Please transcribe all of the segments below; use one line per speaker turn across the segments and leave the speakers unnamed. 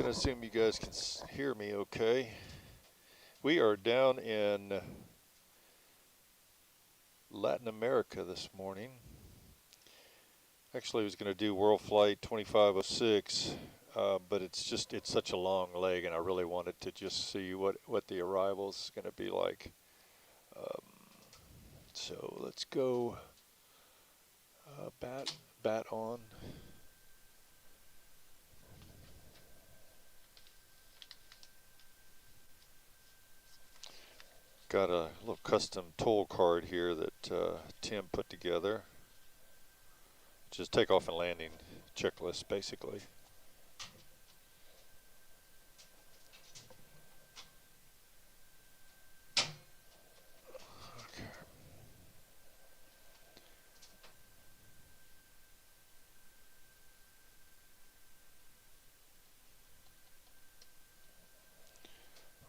gonna assume you guys can hear me okay. We are down in Latin America this morning. Actually, I was gonna do WorldFlight 2506, but it's such a long leg, and I really wanted to just see what the arrival's gonna be like. So let's go bat on. Got a little custom toll card here that Tim put together. Just takeoff and landing checklist, basically. Okay.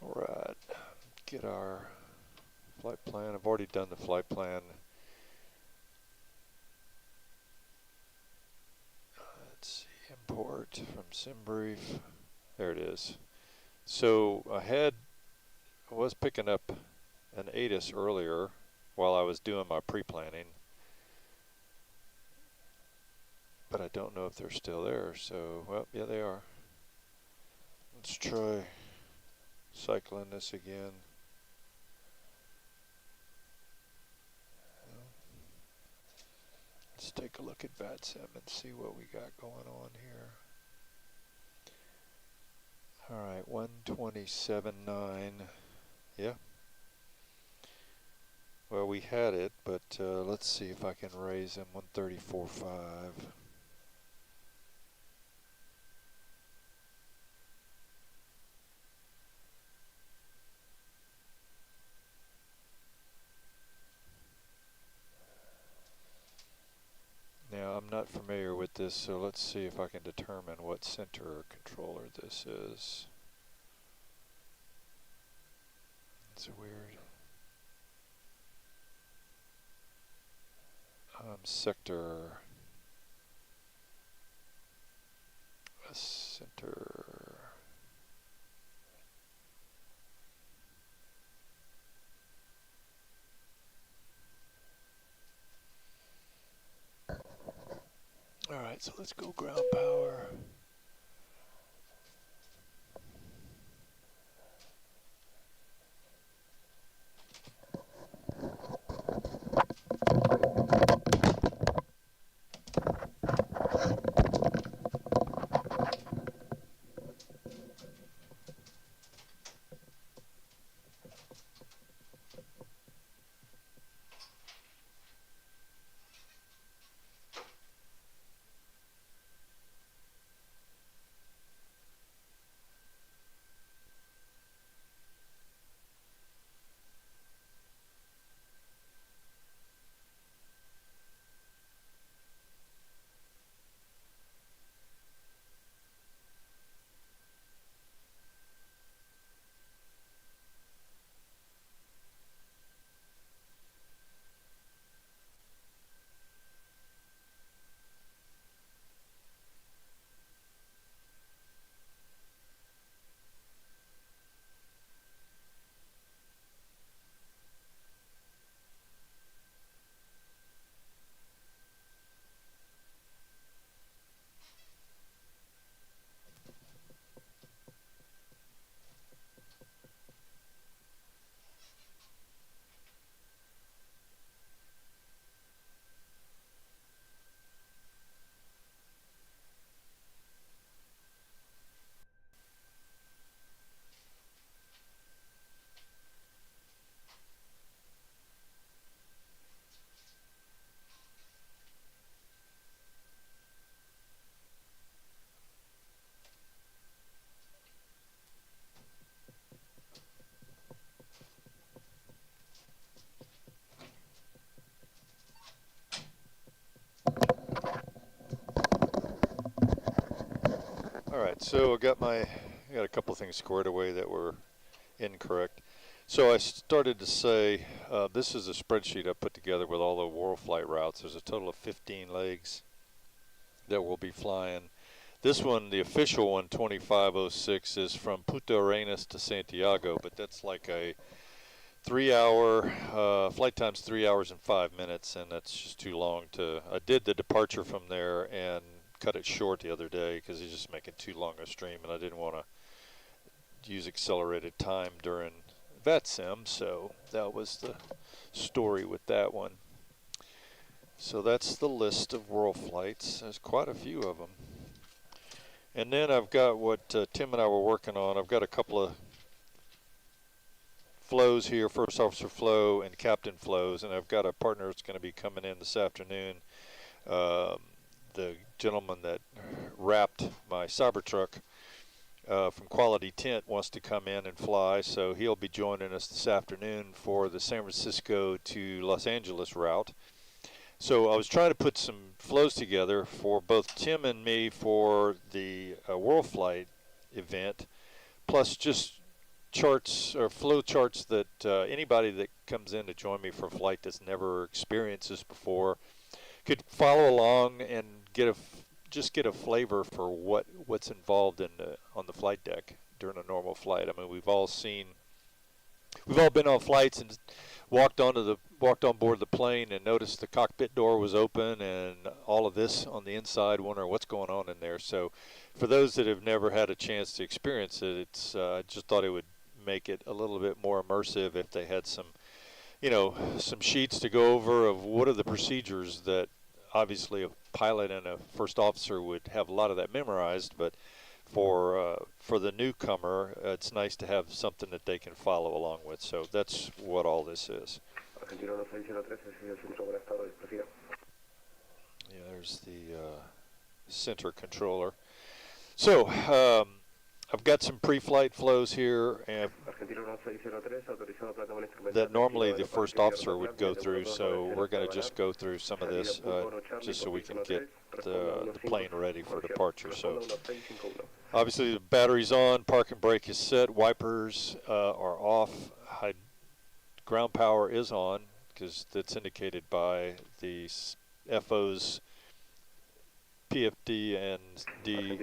All right, get our flight plan. I've already done the flight plan. Let's see, import from SimBrief. There it is. So I was picking up an ATIS earlier while I was doing my pre-planning, but I don't know if they're still there. So, well, yeah, they are. Let's try cycling this again. Let's take a look at VATSIM and see what we got going on here. All right, 127.9. Yeah. Well, we had it, but let's see if I can raise him 134.5. Now, I'm not familiar with this, so let's see if I can determine what center or controller this is. It's weird. Sector. Center. All right, so let's go ground power. All right, so I got a couple things squared away that were incorrect. So I started to say, this is a spreadsheet I put together with all the WorldFlight routes. There's a total of 15 legs that we'll be flying. This one, the official one, 2506, is from Punta Arenas to Santiago, but that's like a 3-hour flight time's 3 hours and 5 minutes, and that's just too long to. I did the departure from there and cut it short the other day because he's just making too long a stream, and I didn't want to use accelerated time during VATSIM, so that was the story with that one. So that's the list of WorldFlights. There's quite a few of them. And then I've got what Tim and I were working on. I've got a couple of flows here, first officer flow and captain flows, and I've got a partner that's going to be coming in this afternoon. The gentleman that wrapped my Cybertruck from Quality Tint wants to come in and fly, so he'll be joining us this afternoon for the San Francisco to Los Angeles route. So I was trying to put some flows together for both Tim and me for the WorldFlight event, plus just charts or flow charts that anybody that comes in to join me for a flight that's never experienced this before could follow along and just get a flavor for what's involved in on the flight deck during a normal flight. I mean, we've all been on flights and walked on board the plane and noticed the cockpit door was open and all of this on the inside, wondering what's going on in there. So for those that have never had a chance to experience it, I just thought it would make it a little bit more immersive if they had some sheets to go over of what are the procedures that obviously a pilot and a first officer would have a lot of that memorized, but for the newcomer, it's nice to have something that they can follow along with. So that's what all this is. Yeah, there's the center controller. So I've got some pre-flight flows here and that normally the first officer would go through, so we're going to just go through some of this just so we can get the plane ready for departure. So obviously the battery's on, park and brake is set, wipers are off, ground power is on because that's indicated by the FO's PFD and the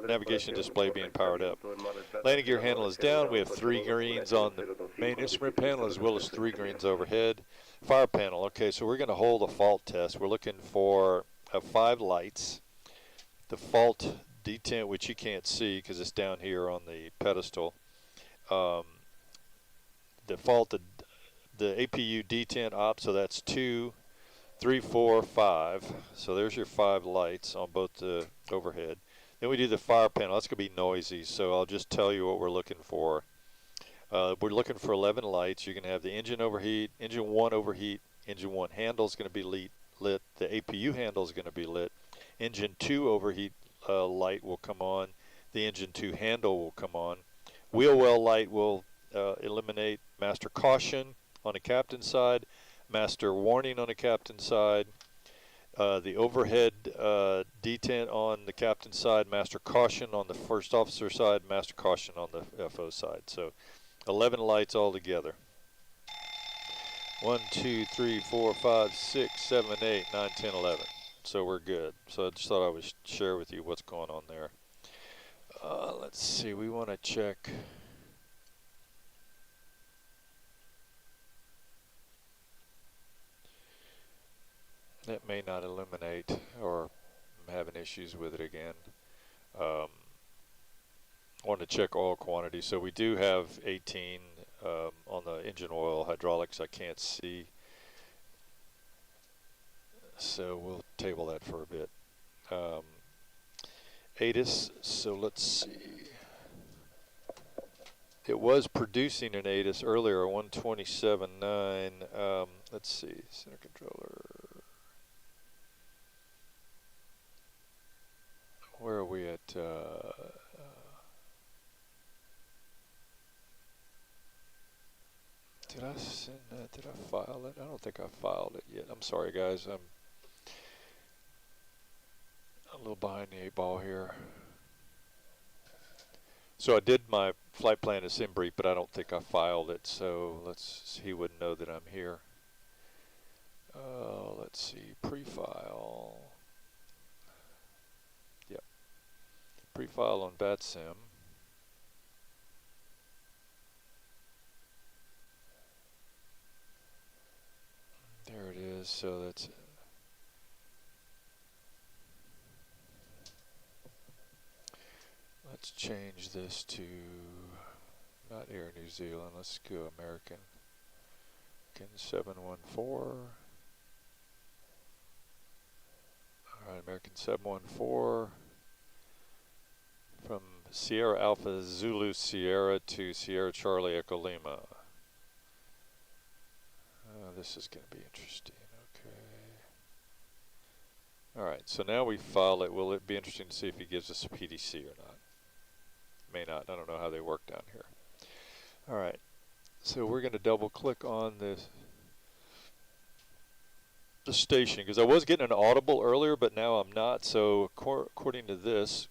navigation display being powered up. Landing gear handle is down. We have 3 greens on the main instrument panel as well as 3 greens overhead. Fire panel. Okay, so we're going to hold a fault test. We're looking for 5 lights. The fault detent, which you can't see because it's down here on the pedestal. The fault, the APU detent op, so that's 2, 3, 4, 5. So there's your 5 lights on both the overhead. Then we do the fire panel. That's going to be noisy, so I'll just tell you what we're looking for. We're looking for 11 lights. You're going to have the engine overheat, engine 1 overheat, engine 1 handle is going to be lit. The APU handle is going to be lit. Engine 2 overheat light will come on. The engine 2 handle will come on. Wheel well light will eliminate. Master caution on the captain's side. Master warning on the captain's side, the overhead detent on the captain's side, master caution on the first officer side, master caution on the FO side. So 11 lights all together. 1, 2, 3, 4, 5, 6, 7, 8, 9, 10, 11. So we're good. So I just thought I would share with you what's going on there. Let's see, we want to check. That may not illuminate, or I'm having issues with it again. I want to check oil quantity. So we do have 18 on the engine oil. Hydraulics I can't see. So we'll table that for a bit. ATIS, so let's see. It was producing an ATIS earlier, 127.9. Let's see, center controller. Where are we at? Did I send that? Did I file it? I don't think I filed it yet. I'm sorry, guys. I'm a little behind the 8 ball here. So I did my flight plan assembly, but I don't think I filed it. So he wouldn't know that I'm here. Let's see, pre-file. Yep. Pre-file on VATSIM. There it is. So that's let's change this to not Air New Zealand. Let's go American. 714. Alright, American 714 from Sierra Alpha Zulu Sierra to Sierra Charlie Echo Lima. This is going to be interesting. Okay. Alright, so now we file it. Will it be interesting to see if he gives us a PDC or not? May not. I don't know how they work down here. Alright, so we're going to double click on this. The station, because I was getting an audible earlier, but now I'm not. So according to this,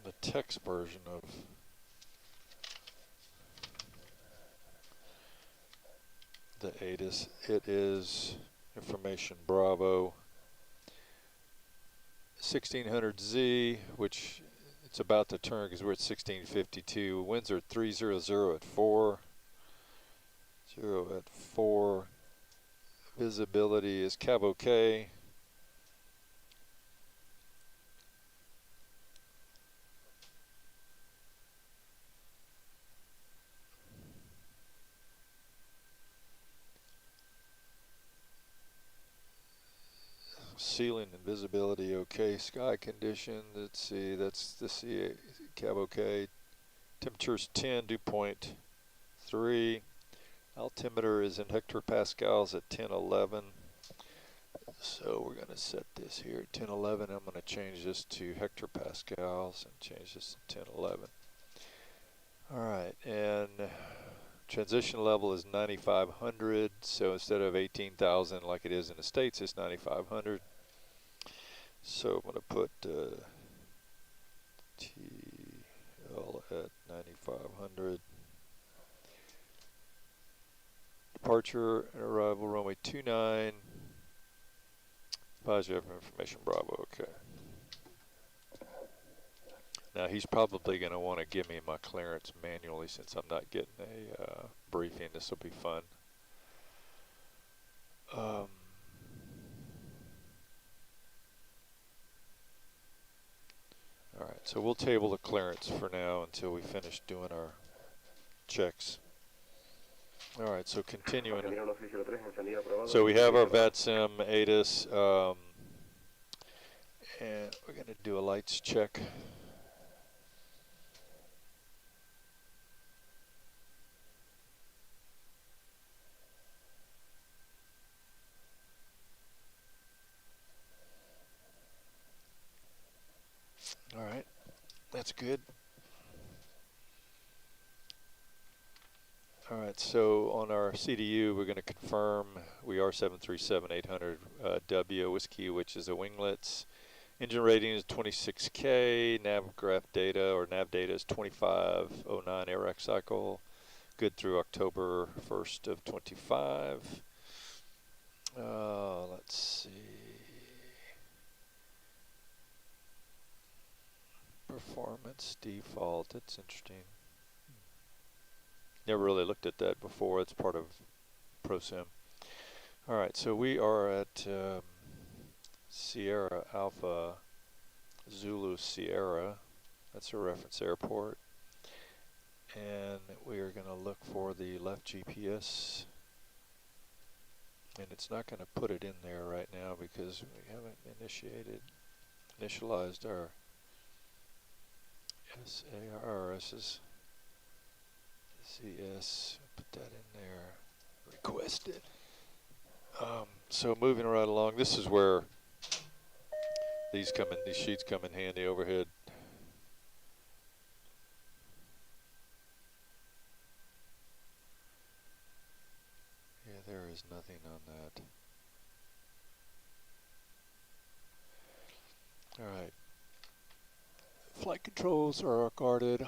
the text version of the ATIS, it is information Bravo 1600Z, which it's about to turn because we're at 1652. Winds are 300 at 4. 0 at 4. Visibility is Cav OK. Ceiling and visibility OK. Sky condition, let's see, that's the Cav OK. Temperature's 10, dew point 3. Altimeter is in hectopascals at 1011. So we're going to set this here at 1011. I'm going to change this to hectopascals and change this to 1011. Alright, and transition level is 9500. So instead of 18,000 like it is in the States, it's 9500. So I'm going to put TL at 9500. Departure and arrival runway 29. Positive information Bravo, okay. Now he's probably going to want to give me my clearance manually since I'm not getting a briefing. This will be fun. Alright, so we'll table the clearance for now until we finish doing our checks. Alright, so continuing. So we have our VATSIM ATIS, and we're going to do a lights check. Alright, that's good. Alright, so on our CDU, we're going to confirm we are 737-800 Whiskey, which is a winglets. Engine rating is 26K. Nav graph data or nav data is 2509 air cycle. Good through October 1st of 25. Let's see. Performance default. That's interesting. Never really looked at that before. It's part of ProSim. Alright, so we are at Sierra Alpha Zulu Sierra. That's a reference airport. And we are going to look for the left GPS. And it's not going to put it in there right now because we haven't initialized our SARS's. CS, put that in there, requested. So moving right along, this is where these sheets come in handy overhead. Yeah, there is nothing on that. Alright. Flight controls are guarded.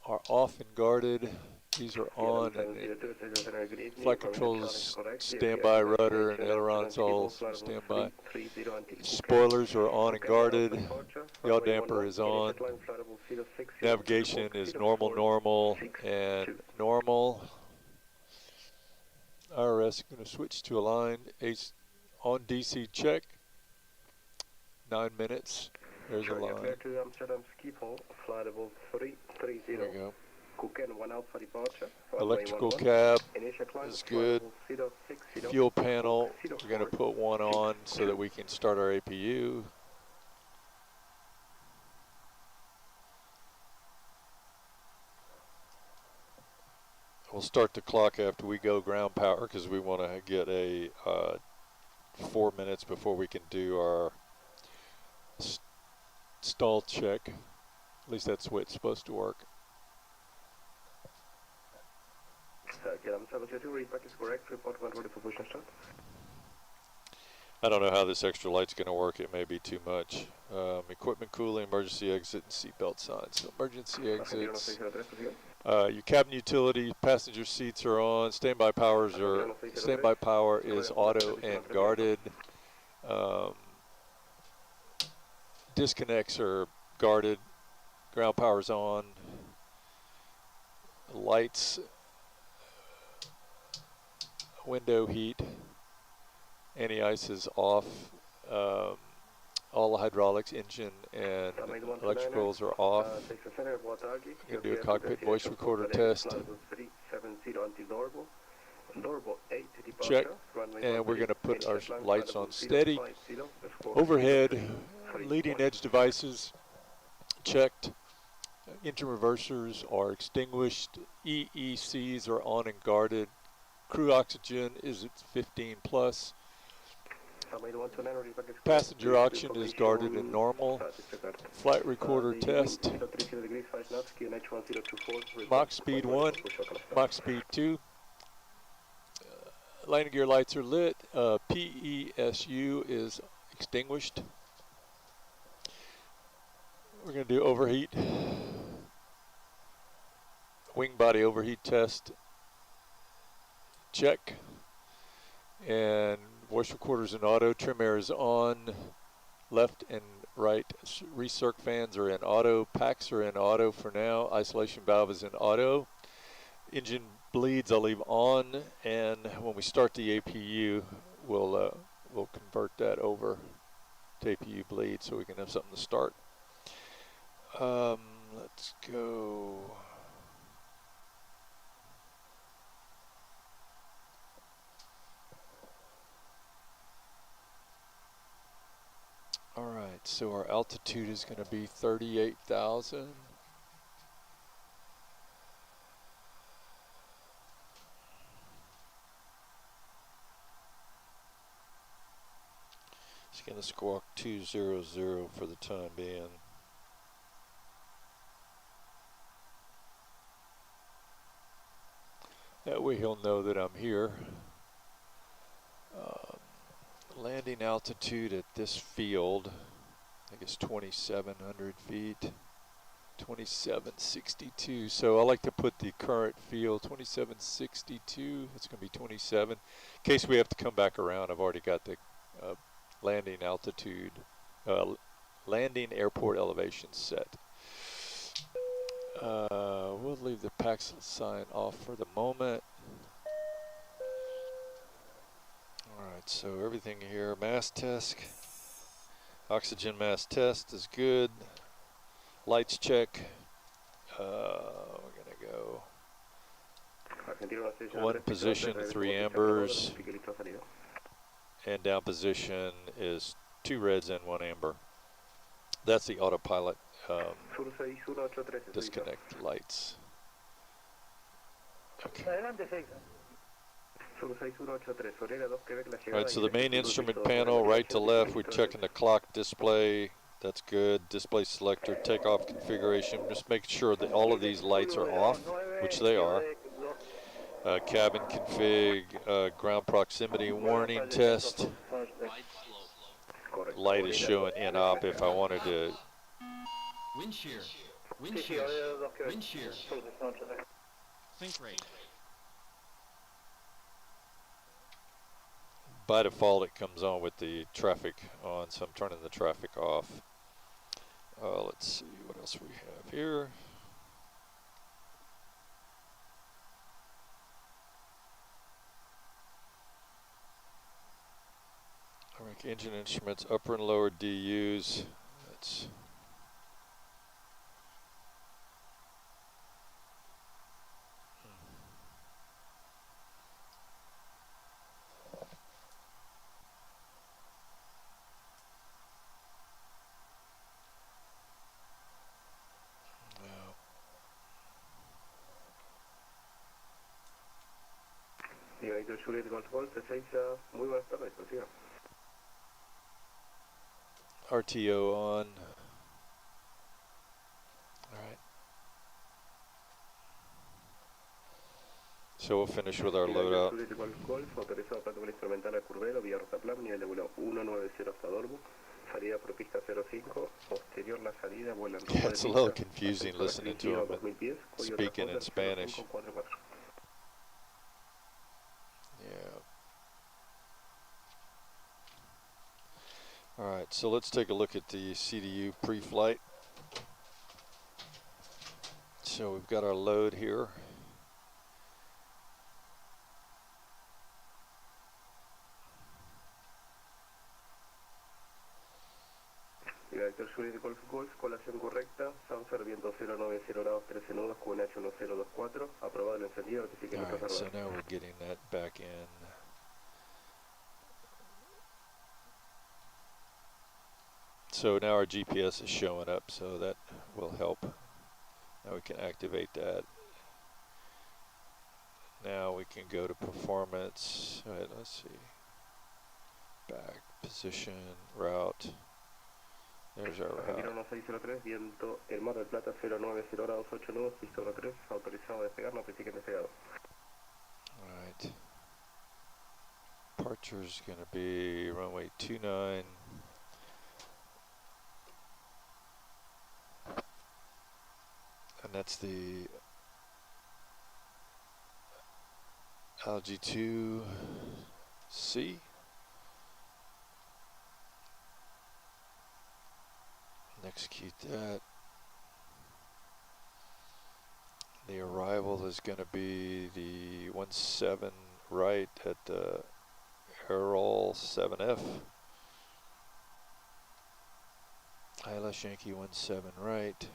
Are off and guarded. These are on, and flight controls standby, rudder and ailerons all standby. Spoilers are on and guarded. Yaw damper is on. Navigation is normal, normal, and normal. IRS is going to switch to align. Ace on DC check. 9 minutes. There's a line. There we go. Electrical cab is good. Fuel panel, we're going to put one on so that we can start our APU. We'll start the clock after we go ground power because we want to get a 4 minutes before we can do our stall check. At least that's the way it's supposed to work. I don't know how this extra light's going to work. It may be too much. Equipment cooling, emergency exit, and seatbelt signs. So emergency exits. Your cabin utility, passenger seats are on. Standby power is auto and guarded. Disconnects are guarded. Ground power's on. Lights, window heat, anti-ice is off. All the hydraulics, engine, and electricals are off. We're going to do a cockpit voice recorder test. Check. And we're going to put our lights on steady. Overhead, leading edge devices checked. Engine reversers are extinguished. EECs are on and guarded. Crew oxygen is at 15 plus. Passenger oxygen is guarded and normal. Flight recorder test. Mach speed 1, Mach speed 2. Landing gear lights are lit. PESU is extinguished. We're going to do overheat. Wing body overheat test. Check. And voice recorders in auto. Trim air is on. Left and right recirc fans are in auto. Packs are in auto for now. Isolation valve is in auto. Engine bleeds I'll leave on. And when we start the APU, we'll convert that over to APU bleed so we can have something to start. Let's go. All right, so our altitude is going to be 38,000. It's going to squawk 200 for the time being. That way he'll know that I'm here. Landing altitude at this field, I think it's 2,700 feet, 2762. So I like to put the current field 2762. It's going to be 27. In case we have to come back around, I've already got the landing altitude, landing airport elevation set. We'll leave the PAX sign off for the moment. Alright, so everything here, mass test, oxygen mass test is good. Lights check. We're going to go one position, 3 ambers, and down position is 2 reds and 1 amber. That's the autopilot. Disconnect lights. Okay. Alright, so the main instrument panel, right to left, we're checking the clock display. That's good. Display selector, takeoff configuration. Just making sure that all of these lights are off, which they are. Cabin config, ground proximity warning test. Light is showing in-op if I wanted to.
Wind shear, wind shear, wind shear. Sync rate.
By default, it comes on with the traffic on, so I'm turning the traffic off. Let's see what else we have here. Engine instruments, upper and lower DUs. That's
Director Juliet Golf Golf, SAZS, muy buenas tardes, prosiga.
RTO on. Alright. So we'll finish with our loadout.
Juliet Golf Golf, autorizado para instrumental a curvero, vía rotaplan, nivel de vuelo 190 hasta Dorbu. Salida por pista 05, posterior la salida, vuela en
Yeah, it's a little confusing listening to him speaking in Spanish. Yeah. Alright, so let's take a look at the CDU pre-flight. So we've got our load here.
Director Juliet Golf Golf, colación correcta, Saucer, viento 090 grados, 13 nudos, QNH 1024, aprobado el encendido, notifique nuestros
Alright, so
errores.
now we're getting that back in. So now our GPS is showing up, so that will help. Now we can activate that. Now we can go to performance. All right, let's see. Back, position, route. There's our route.
1603, viento, el Mar del Plata 090 grados, 8 nudos, pista 13, autorizado a despegar, notifique despegado.
Alright. Departure is going to be runway 29. And that's the LG2C. Execute that. The arrival is going to be the 17 right at Errol 7F. ILS Yankee 17 right.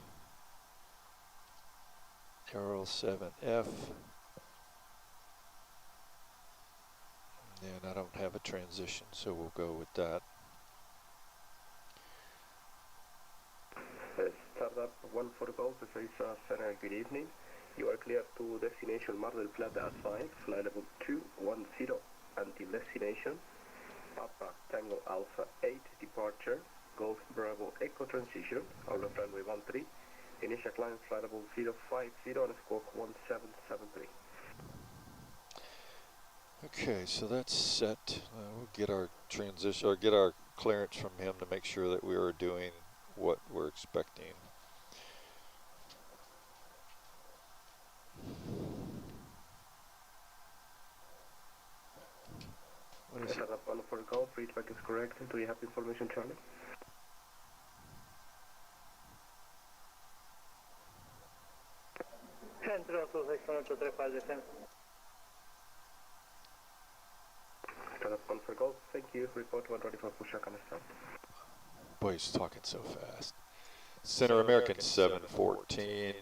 Errol 7F. And I don't have a transition, so we'll go with that.
Startup 14 Golf, SAZS Center, good evening. You are clear to destination Mar del Plata at 5, flight level 210 until destination. Papa Tango Alpha 8 departure, Golf Bravo Echo transition, out of runway 13. Initial climb flight level 050 and squawk 1773.
Okay, so that's set. We'll get our transition, or get our clearance from him to make sure that we are doing what we're expecting. What is it?
Startup 14 Golf, feedback is correct. Do you have information, Charlie?
Centro 2683 para el descenso.
Startup 14 Golf, thank you. Report 124 push-up and start.
Boy, he's talking so fast. Center American 714.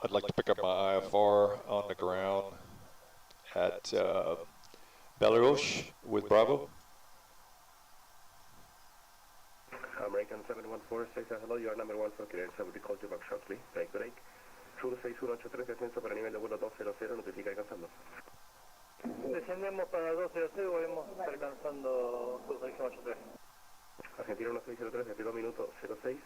I'd like to pick up my IFR on the ground at Belarus with Bravo.
American 714, SAZS, hello, you are number 1 for clearance. I will be called you back shortly. Break. Sur 6183, descenso para nivel de vuelo 200, notifica alcanzando.
Descendemos para 200 y volvemos alcanzando sur 6183.
Argentina 1603, 22 minutos 06,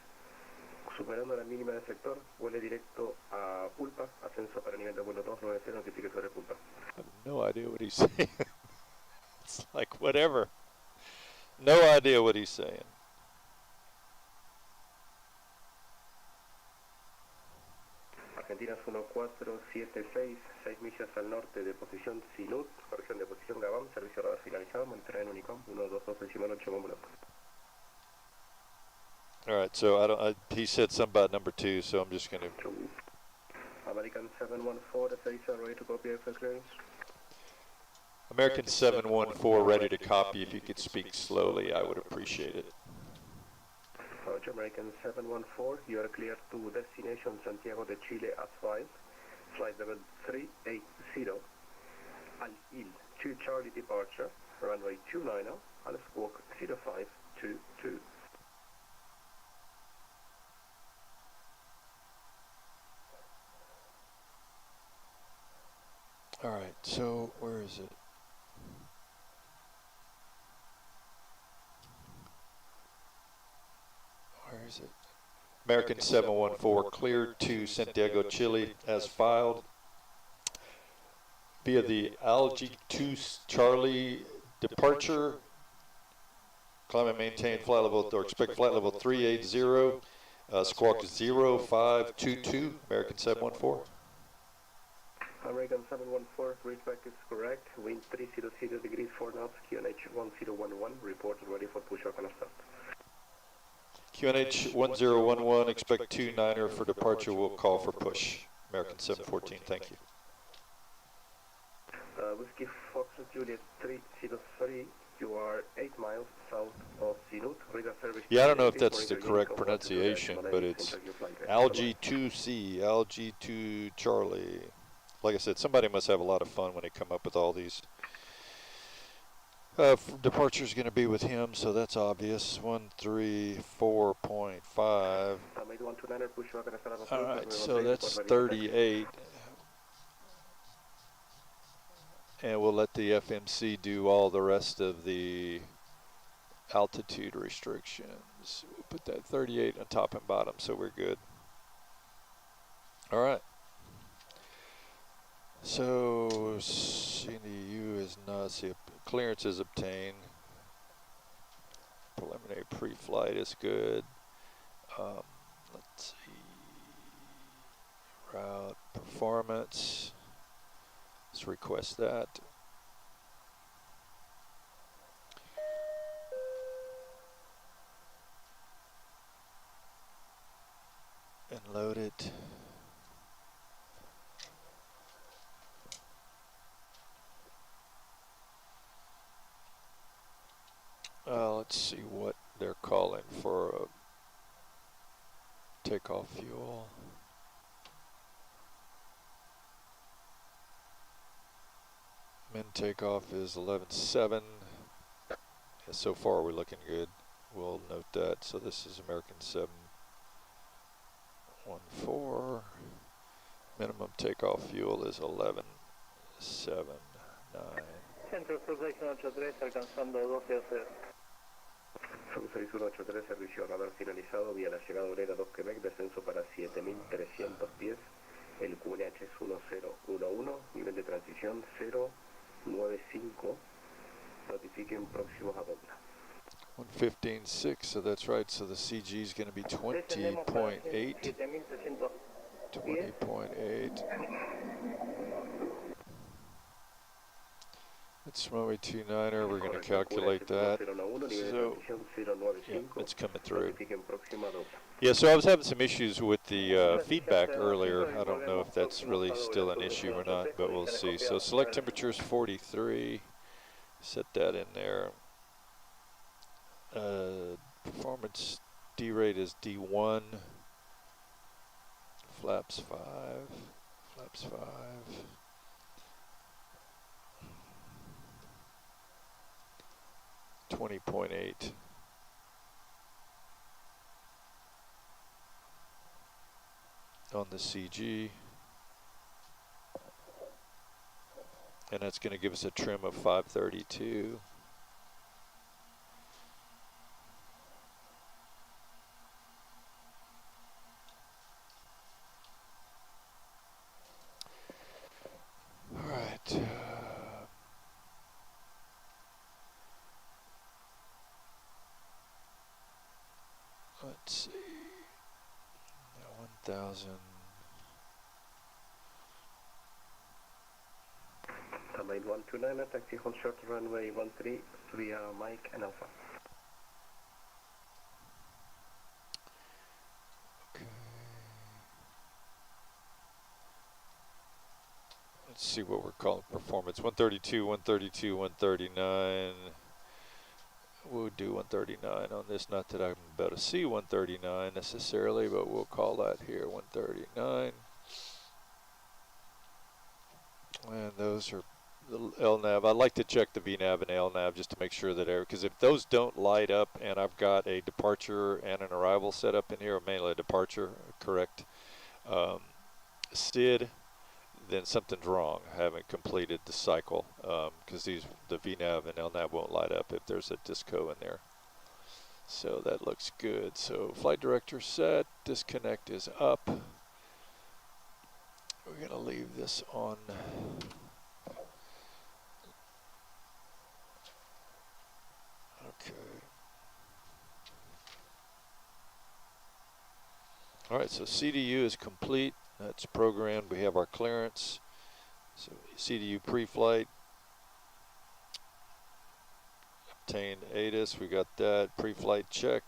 superando la mínima del sector, vuele directo a Pulpa, ascenso para nivel de vuelo 290, notifique sobre Pulpa.
I have no idea what he's saying. It's like whatever. No idea what he's saying.
Argentina es 1476, 6 millas al norte de posición Sinut, corrección de posición Gabam, servicio radar finalizado, monitoreo en Unicom, 122.8 Momulop.
All right, so he said something about number 2, so I'm just going to...
American 714, SAZS, ready to copy FS clearance.
American 714, ready to copy. If you could speak slowly, I would appreciate it.
Roger, American 714, you are clear to destination Santiago de Chile as filed. Flight level 380, Al-Il 2 Charlie departure, runway 29, and squawk 0522.
All right, so where is it? Where is it? American 714, cleared to Santiago, Chile, as filed via the Algae 2 Charlie departure. Climb and maintain flight level, or expect flight level 380, squawk 0522, American 714.
American 714, readback is correct. Wind 300 degrees 4 knots, QNH 1011, reported ready for push-off and start.
QNH 1011, expect 29er for departure, will call for push. American 714, thank you.
Whiskey Fox Juliet 303, you are 8 miles south of Sinut. Radar service.
Yeah, I don't know if that's the correct pronunciation, but it's Algae 2C, Algae 2 Charlie. Like I said, somebody must have a lot of fun when they come up with all these. Departure is going to be with him, so that's obvious. 134.5. All right, so that's 38. And we'll let the FMC do all the rest of the altitude restrictions. We'll put that 38 on top and bottom, so we're good. All right. So CDU is not, see, clearance is obtained. Preliminary pre-flight is good. Let's see. Route performance. Let's request that. And load it. Let's see what they're calling for takeoff fuel. Min takeoff is 11.7. Yeah, so far we're looking good. We'll note that. So this is American 714. Minimum takeoff fuel is 11.79.
Centro Sur 6183, alcanzando 12
Sur 6183, servicio radar finalizado, vía la llegada obrera 2 Quebec, descenso para 7300 pies, el QNH es 1011, nivel de transición 095, notifiquen próximos a Bogna.
115.6, so that's right, so the CG is going to be 20.8. 20.8. That's runway 29er, we're going to calculate that. So, yeah, it's coming through. Yeah, so I was having some issues with the feedback earlier. I don't know if that's really still an issue or not, but we'll see. So select temperature is 43. Set that in there. Performance D rate is D1. Flaps 5. Flaps 5. .8 on the CG, and that's going to give us a trim of 532. All right. Let's see. 1,000.
Domain 129, taxi hold short runway 13 via Mike and Alpha.
Okay. Let's see what we're calling performance. 132, 132, 139. We'll do 139 on this. Not that I'm about to see 139 necessarily, but we'll call that here 139. And those are the LNAV. I like to check the VNAV and LNAV just to make sure that because if those don't light up and I've got a departure and an arrival set up in here, or mainly a departure, correct SID, then something's wrong. I haven't completed the cycle because the VNAV and LNAV won't light up if there's a disco in there. So that looks good. So flight director set, disconnect is up. We're going to leave this on. Okay. All right, so CDU is complete. That's programmed. We have our clearance. So CDU pre-flight. Obtained ATIS. We got that. Pre-flight check.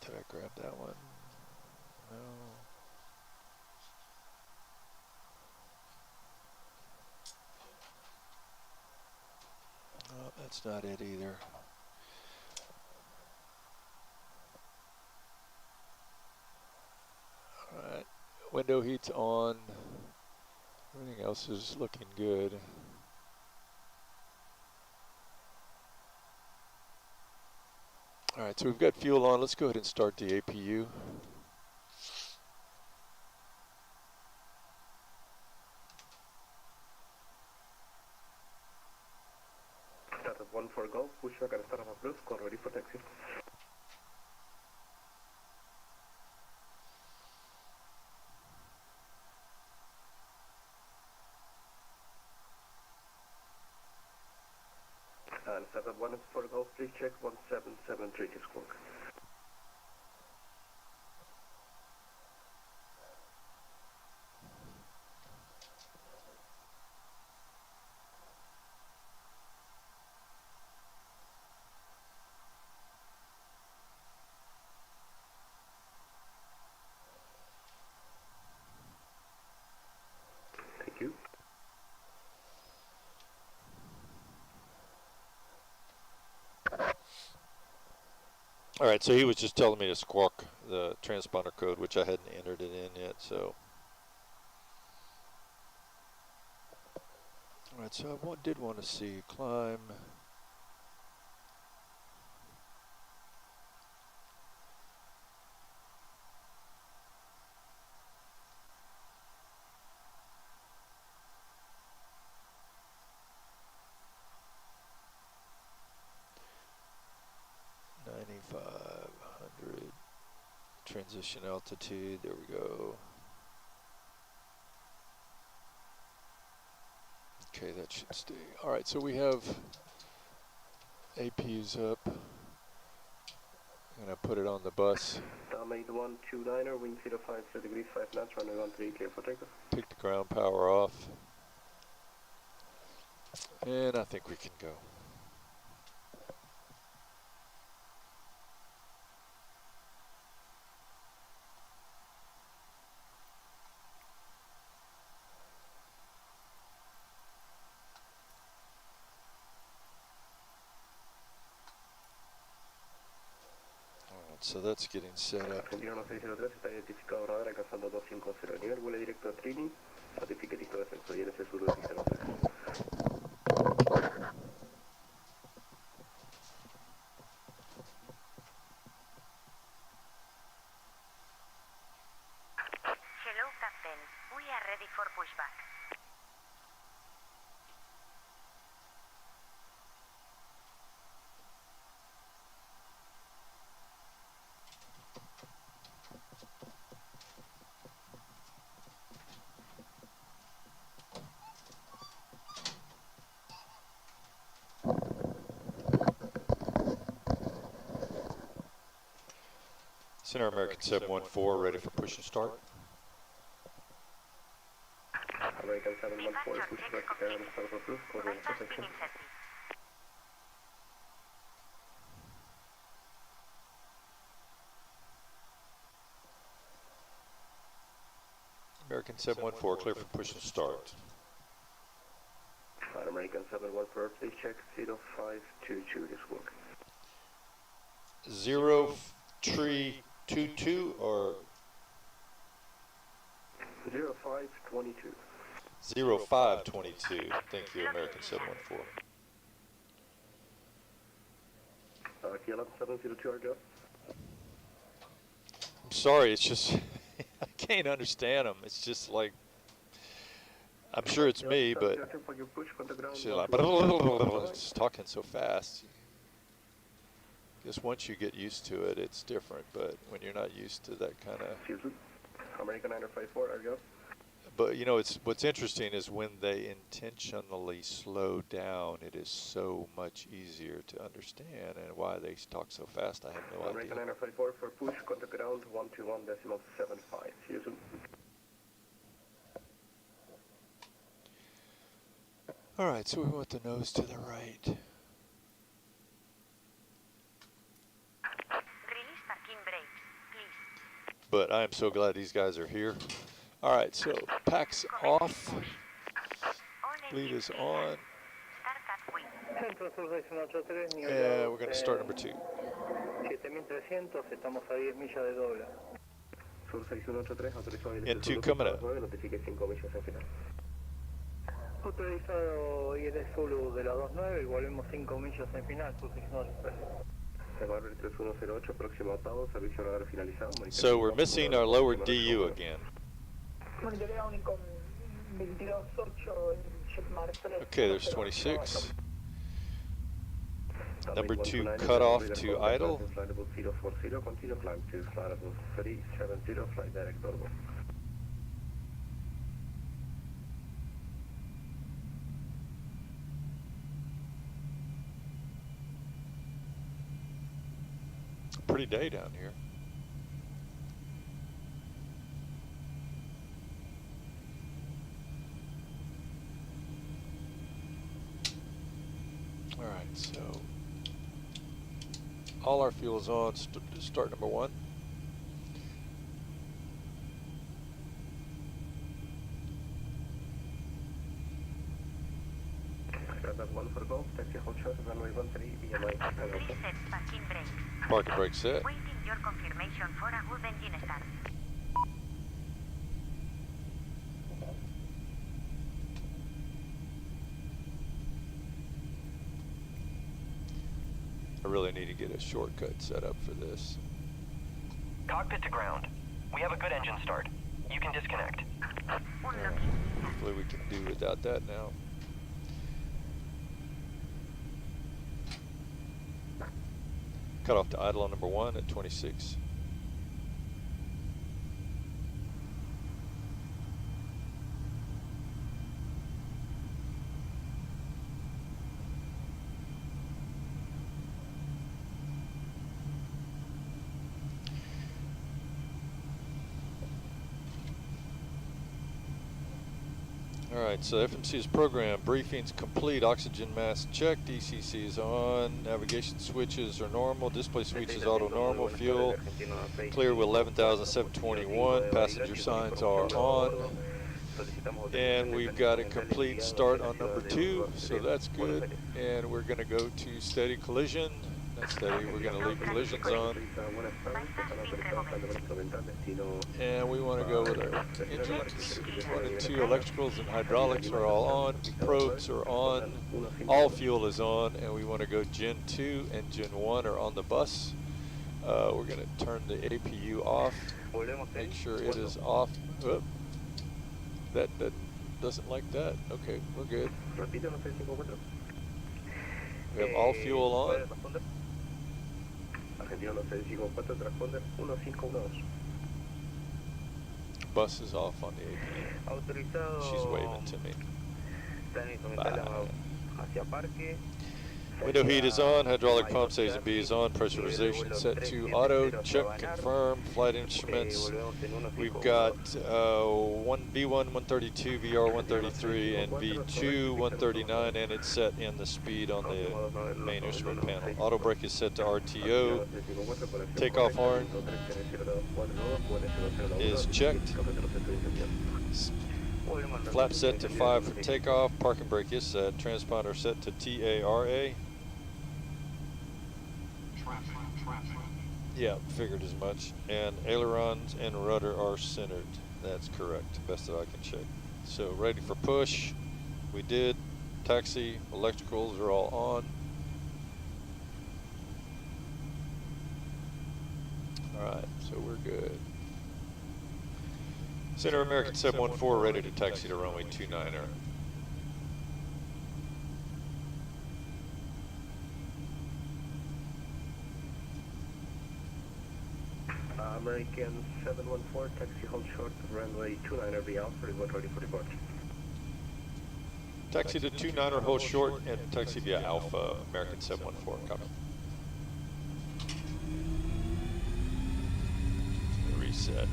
Did I grab that one? No. Oh, that's not it either. All right, window heat's on. Everything else is looking good. All right, so we've got fuel on. Let's go ahead and start the APU.
Startup 1 for Golf, pushback and startup approved, call ready for taxi. And startup 1 for Golf, please check 1773 squawk. Thank you.
All right, so he was just telling me to squawk the transponder code, which I hadn't entered it in yet, so. All right, so I did want to see climb. Transition altitude, there we go. Okay, that should stay. All right, so we have APUs up. I'm gonna put it on the bus.
Domain 129er, wind 050 degrees, 5 knots, runway 13, clear for takeoff.
Take the ground power off. And I think we can go. So that's getting set up.
Argentino 1603 está identificado radar alcanzando 250 nivel, vuelo directo a Trini, certifique listo de descenso, INC sur 203.
Hello, Captain. We are ready for pushback.
Center American 714, ready for push and start.
American 714, push back and start for proof, coordinate protection.
American 714, clear for push and start.
American 714, please check 0522, this work.
0322 or
0522.
0522. Thank you, American 714.
KLM 702, our job.
I'm sorry, it's just I can't understand them. It's just like, I'm sure it's me, but she's like, it's talking so fast. Just once you get used to it, it's different. But when you're not used to that kind of,
American 954, our job.
but you know, it's what's interesting is when they intentionally slow down, it is so much easier to understand, and why they talk so fast, I have no
American
idea.
954 for push, contact ground 121.75. See you soon.
All right, so we want the nose to the right.
Release parking brakes, please.
But I am so glad these guys are here. All right, so pack's off, lead is on,
Start at wind.
Centro Sur 683, nivel
and we're going to start number 2.
7300, estamos a 10 millas de dobla.
Sur 6183, autorizado
And 2 coming up.
notifique 5 millas en final.
Autorizado IL Zulu de la 29 y volvemos 5 millas en final, Sur 683.
Barber 3108, próximo octavo, servicio radar finalizado.
So we're missing our lower DU again.
Monitorea Unicom 22.8 en Jetmar 3.
Okay, there's 26. Number 2 cut off to idle.
Flight level 040, continue climb to flight level 370, flight direct normal.
Pretty day down here. All right, so all our fuel is on. Start number 1.
That's 1 for golf, taxi hold short, runway 13, VMI.
Reset parking brakes.
Parking brake set.
Waiting your confirmation for a good engine start.
I really need to get a shortcut set up for this.
Cockpit to ground. We have a good engine start. You can disconnect.
Hopefully we can do without that now. Cut off to idle on number 1 at 26. All right, so FMC is programmed. Briefings complete. Oxygen mask checked. ECC is on. Navigation switches are normal. Display switch is auto normal. Fuel clear with 11,721. Passenger signs are on. And we've got a complete start on number 2, so that's good. And we're going to go to steady collision. Not steady, we're going to leave collisions on. And we want to go with our engines. 1 and 2 electricals and hydraulics are all on. Probes are on. All fuel is on. And we want to go Gen 2 and Gen 1 are on the bus. We're going to turn the APU off. Make sure it is off. Oop. That doesn't like that. Okay, we're good. We have all fuel on. Bus is off on the APU. She's waving to me. Bye. Window heat is on, hydraulic pumps A and B is on, pressurization set to auto, check, confirm, flight instruments. We've got V1 132, VR 133, and V2 139, and it's set in the speed on the main instrument panel. Auto brake is set to RTO. Takeoff horn is checked. Flap set to 5 for takeoff. Parking brake is set. Transponder set to TARA. Yeah, figured as much. And ailerons and rudder are centered. That's correct, best that I can check. So ready for push. We did. Taxi, electricals are all on. Alright, so we're good. Center American 714 ready to taxi to runway 29er.
American 714, taxi hold short, runway 29er, be out, report ready for departure.
Taxi to 29er, hold short, and taxi via Alpha, American 714, copy. Reset.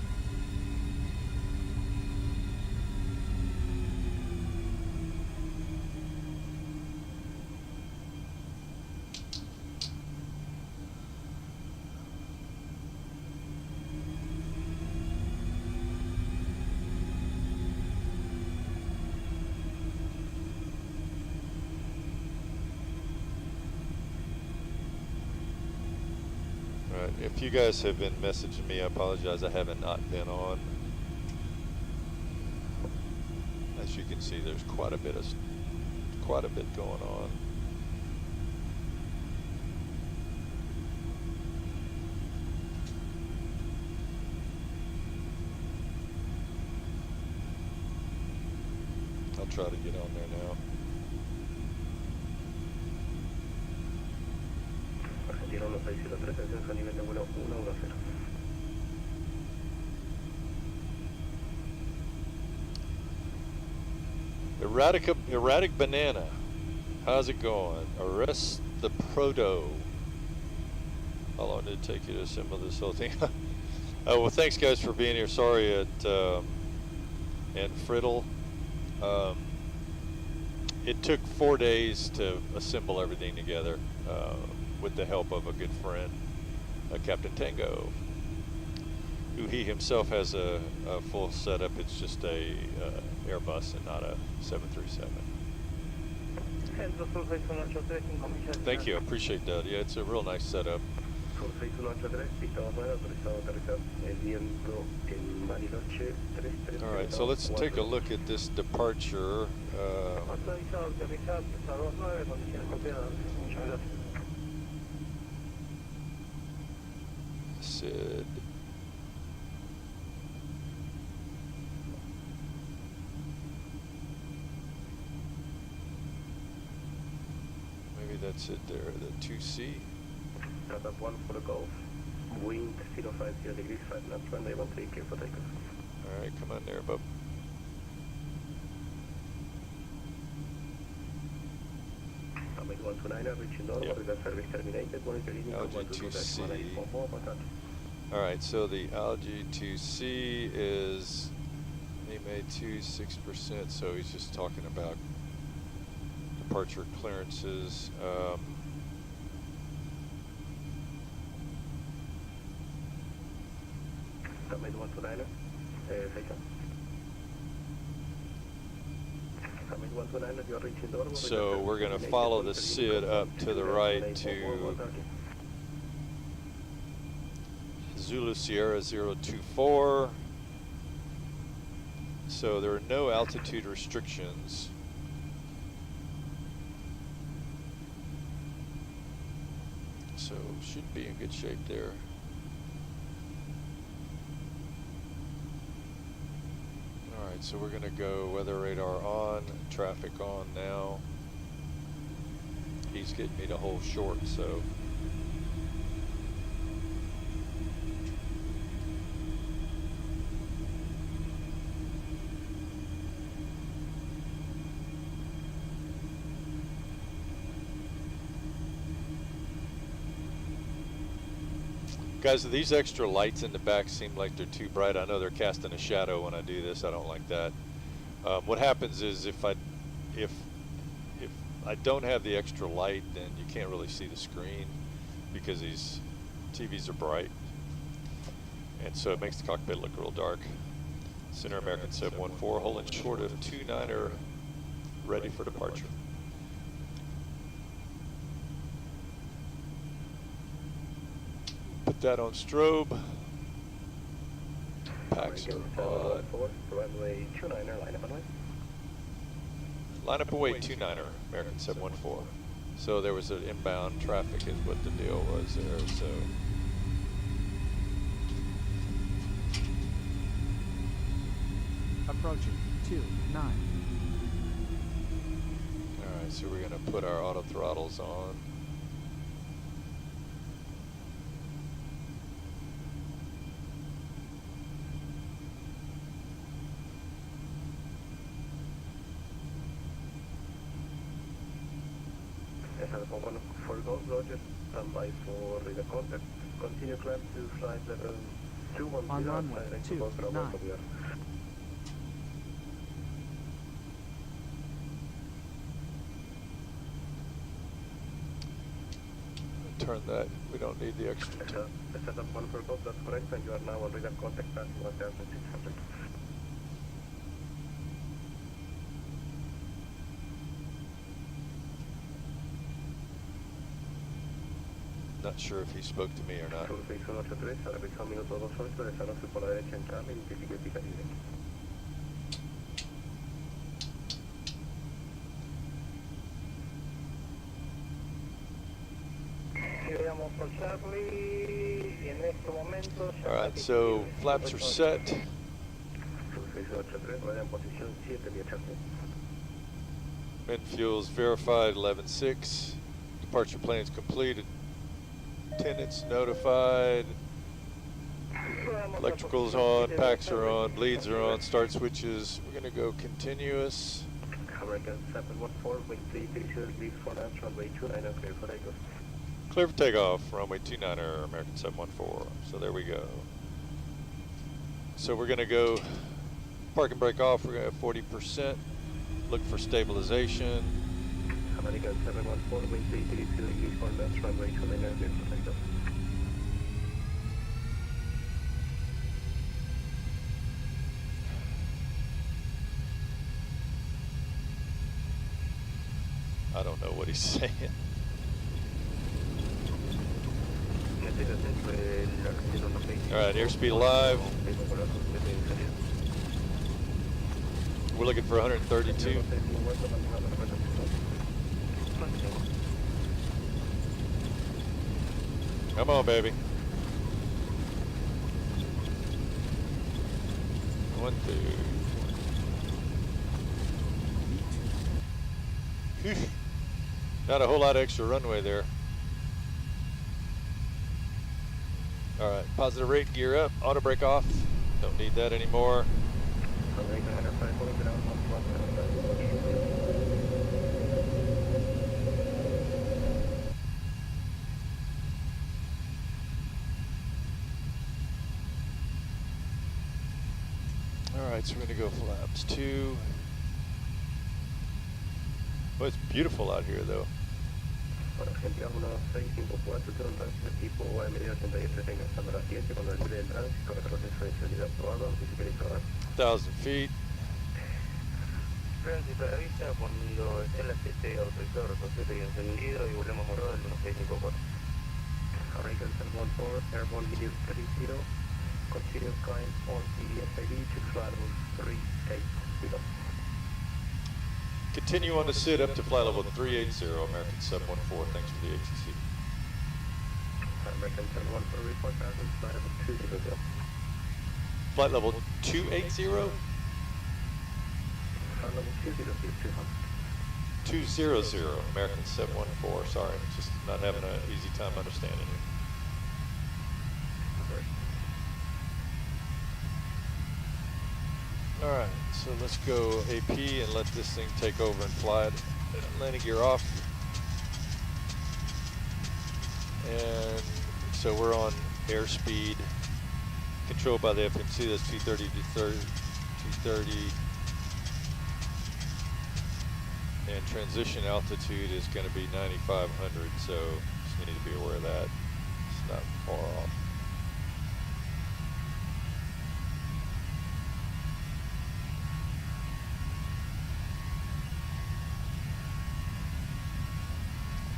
If you guys have been messaging me, I apologize. I haven't not been on. As you can see, there's quite a bit going on. I'll try to get on there now. Erratic banana. How's it going? Arrest the proto. How long did it take you to assemble this whole thing? Well, thanks guys for being here. Sorry and Friddle. It took 4 days to assemble everything together. With the help of a good friend, Captain Tango, who he himself has a full setup. It's just a Airbus and not a 737. Thank you, I appreciate that. Yeah, it's a real nice setup. All right, so let's take a look at this departure. Sid. Maybe that's it there, the 2C.
Cut up 1 for the Gulf. Wind 050 degrees, 5 knots, runway 13, clear for takeoff.
Alright, come on there, bub.
American 129, reaching normal, reverse service terminated, monitor reading on
129. Alright, so the Algae 2C is made 6%, so he's just talking about departure clearances. So we're going to follow the SID up to the right to Zulu Sierra 024. So there are no altitude restrictions. So should be in good shape there. Alright, so we're going to go weather radar on, traffic on now. He's getting me to hold short, so. Guys, these extra lights in the back seem like they're too bright. I know they're casting a shadow when I do this. I don't like that. What happens is if I don't have the extra light, then you can't really see the screen because these TVs are bright. And so it makes the cockpit look real dark. Center American 714, holding short of 29er, ready for departure. Put that on strobe. Packs are on.
Runway 29er, line up and away.
Line up away 29er, American 714. So there was an inbound traffic is what the deal was there, so.
Approaching 29.
Alright, so we're gonna put our auto throttles on.
For Golf Roger, stand by for the contact. Continue climb to flight level 210.
On runway 29.
Turn that, we don't need the extra.
Set up one for Golf, that's correct, and you are now on radar contact passing 1600.
Not sure if he spoke to me or not. Alright, so flaps are set. Wind fuel's verified 11.6. Departure planes completed. Attendants notified. Electricals on, packs are on, bleeds are on, start switches. We're going to go continuous.
American 714, wind 330 degrees for launch, runway 29er, clear for takeoff.
Clear for takeoff, runway 29er, American 714. So there we go. So we're going to go park and brake off. We're going to have 40%. Look for stabilization.
American 714, wind 330 degrees for launch, runway 29er, clear for takeoff.
I don't know what he's saying. Alright, airspeed alive. We're looking for 132. Come on, baby. 1, 2. Not a whole lot of extra runway there. Alright, positive rate, gear up, auto brake off. Don't need that anymore. Alright, so we're going to go flaps 2. Well, it's beautiful out here, though. 1,000 feet.
Tránsito de vista cuando esté la 7 autorizado, retroceso y encendido y volvemos a rodar el 1654. American 714, airborne video 30, continue climb on the SID to flight level 380.
Continue on the sit up to flight level 380, American 714. Thanks for the ATC.
American 714, report back on flight level 200.
Flight level 280?
Flight level 200.
200, American 714. Sorry, just not having an easy time understanding you. Alright, so let's go AP and let this thing take over and fly it. Landing gear off. And so we're on airspeed controlled by the FMC. That's 230 to 230. And transition altitude is going to be 9,500, so just need to be aware of that. It's not far off.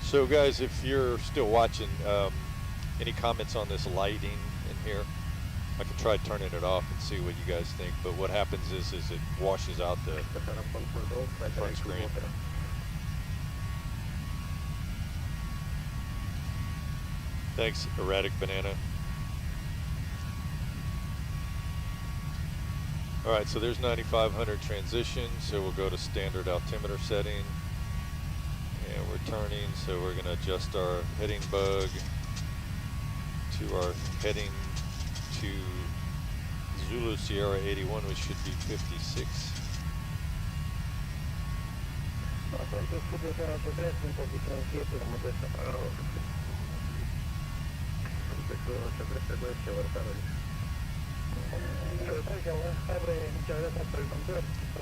So guys, if you're still watching, any comments on this lighting in here? I can try turning it off and see what you guys think, but what happens is it washes out the front screen. Thanks, Erratic Banana. Alright, so there's 9,500 transition, so we'll go to standard altimeter setting. And we're turning, so we're going to adjust our heading bug to our heading to Zulu Sierra 81, which should be 56.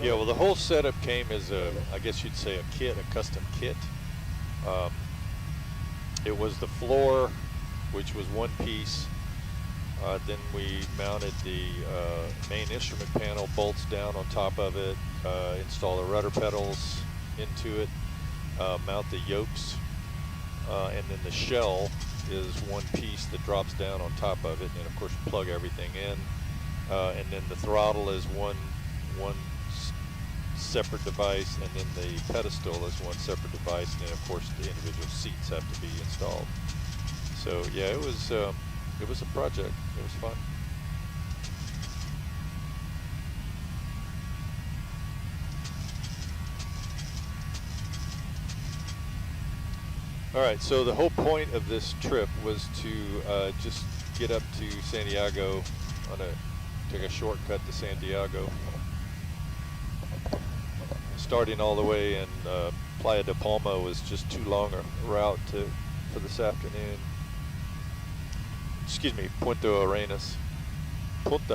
Yeah, well, the whole setup came as a, I guess you'd say a kit, a custom kit. It was the floor, which was one piece. Then we mounted the main instrument panel, bolts down on top of it, install the rudder pedals into it, mount the yokes, and then the shell is one piece that drops down on top of it, and of course plug everything in. And then the throttle is one separate device, and then the pedestal is one separate device, and then of course the individual seats have to be installed. So yeah, it was a project. It was fun. All right, so the whole point of this trip was to just get up to Santiago take a shortcut to Santiago, starting all the way in Playa de Palma was just too long a route for this afternoon. Excuse me, Punta Arenas. Okay.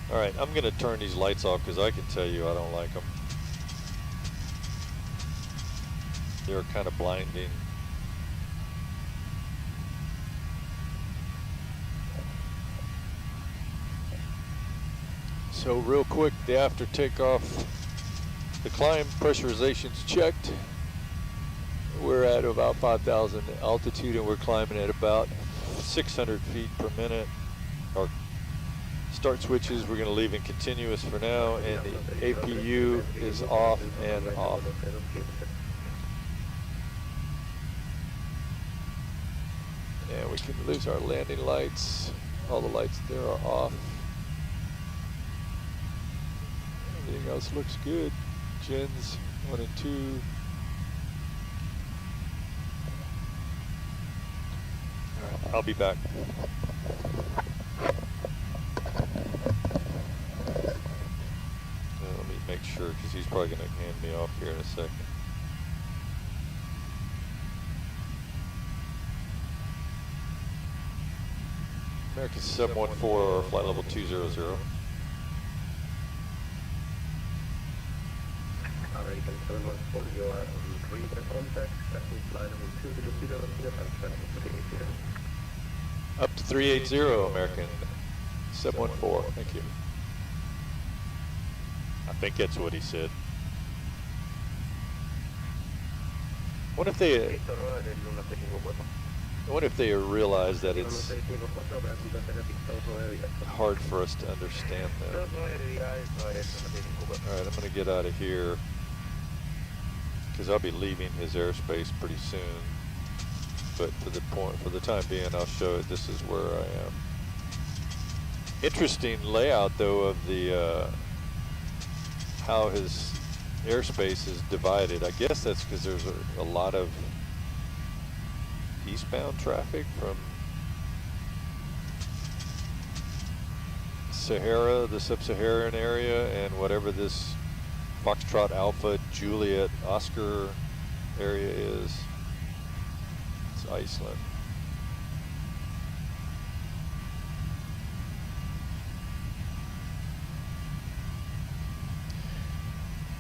All right, I'm gonna turn these lights off because I can tell you I don't like them. They're kind of blinding. So real quick, the after takeoff, the climb pressurization's checked. We're at about 5,000 altitude and we're climbing at about 600 feet per minute. Our start switches we're going to leave in continuous for now, and the APU is off and off. And we can lose our landing lights. All the lights there are off. Everything else looks good. Gens 1 and 2. All right, I'll be back. Let me make sure, because he's probably going to hand me off here in a second. American SubWoofer, flight level 200.
American 714, you are on reader contact, tracking flight level 200,
up to 380, American 714, thank you. I think that's what he said. What if they realize that it's hard for us to understand that? Alright, I'm going to get out of here because I'll be leaving his airspace pretty soon. But for the time being, I'll show it. This is where I am. Interesting layout though of the how his airspace is divided. I guess that's because there's a lot of eastbound traffic from Sahara, the sub-Saharan area, and whatever this Foxtrot Alpha Juliet Oscar area is. It's Iceland.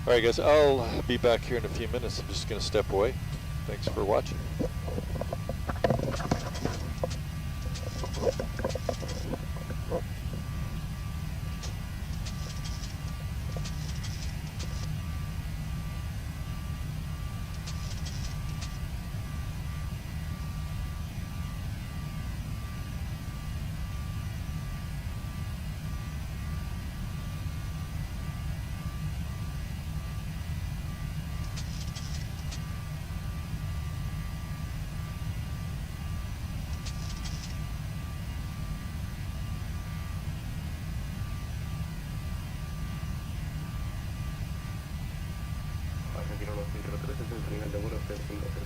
Alright guys, I'll be back here in a few minutes. I'm just going to step away. Thanks for watching.
Argentina 103, es el nivel de vuelo 350.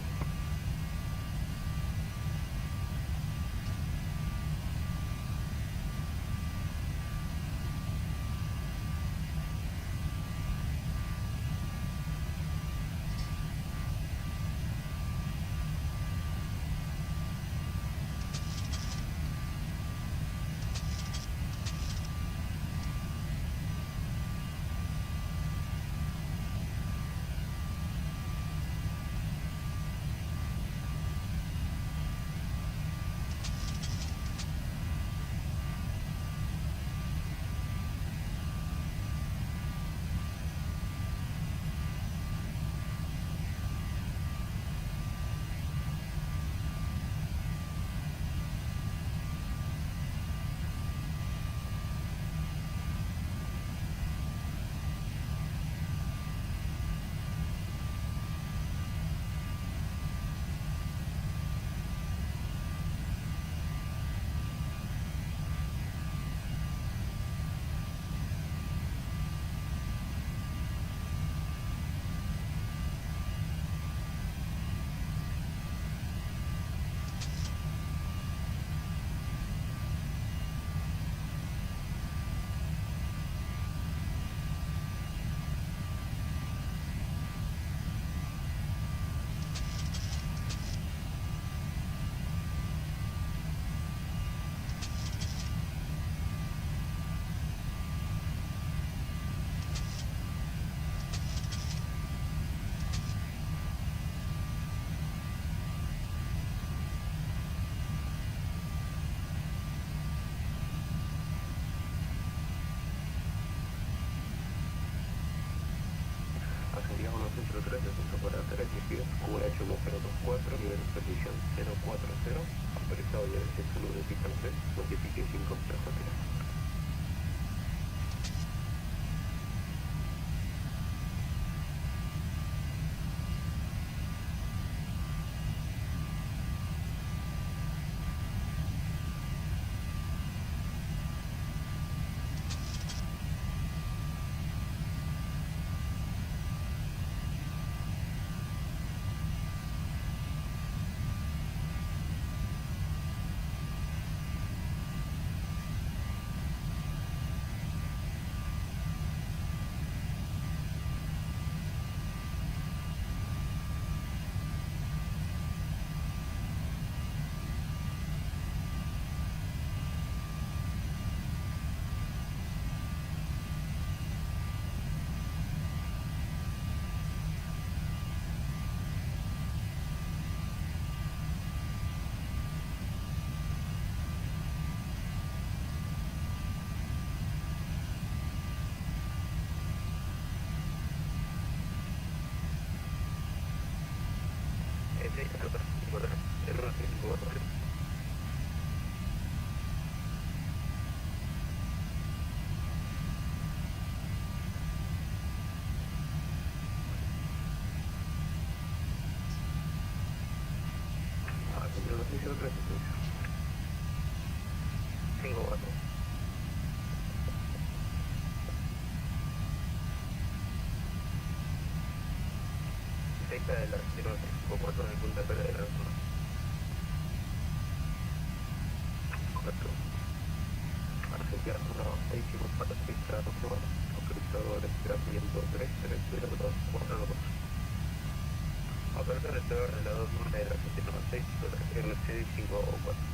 Santiago 103, descenso para Q1 H1024, nivel de supervisión 040, autorizado ya el 61 de pista 3, notifique 5, transporte. De la 054 de Punta Pera de la zona. Correcto. Santiago 6 para pista 2, autorizado. Estado de desplazamiento 3, 3, 4, 2. Operator reserva relador número 796, RC 504.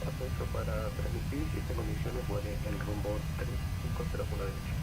Ascenso para transmitir y en condiciones vuele en rumbo 350 por la derecha.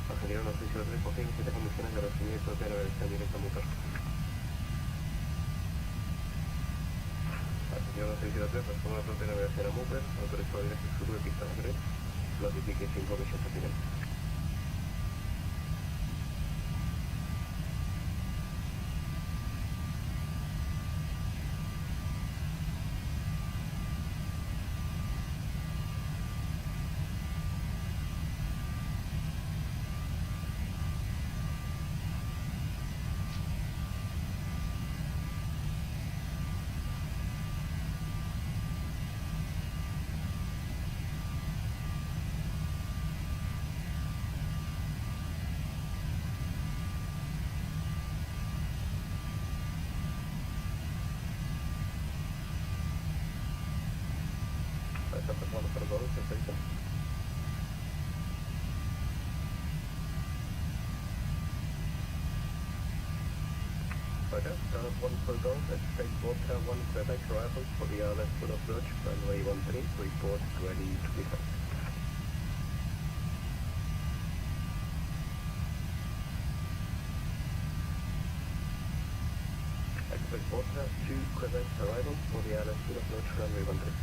Pasajero no oficio 3, poseen 7 condiciones de recibimiento de navegación directa motor. Pasajero no oficio 3, persona de navegación a motor, autorizado directo sur de pista 3, notifique 5 millas a final. Perfecto. Roger, one for Golf, expect Volta 1 Quebec arrival for the left foot of approach, runway 13, report ready to be sent. Expect Volta 2 Quebec arrival for the left foot of approach, runway 13.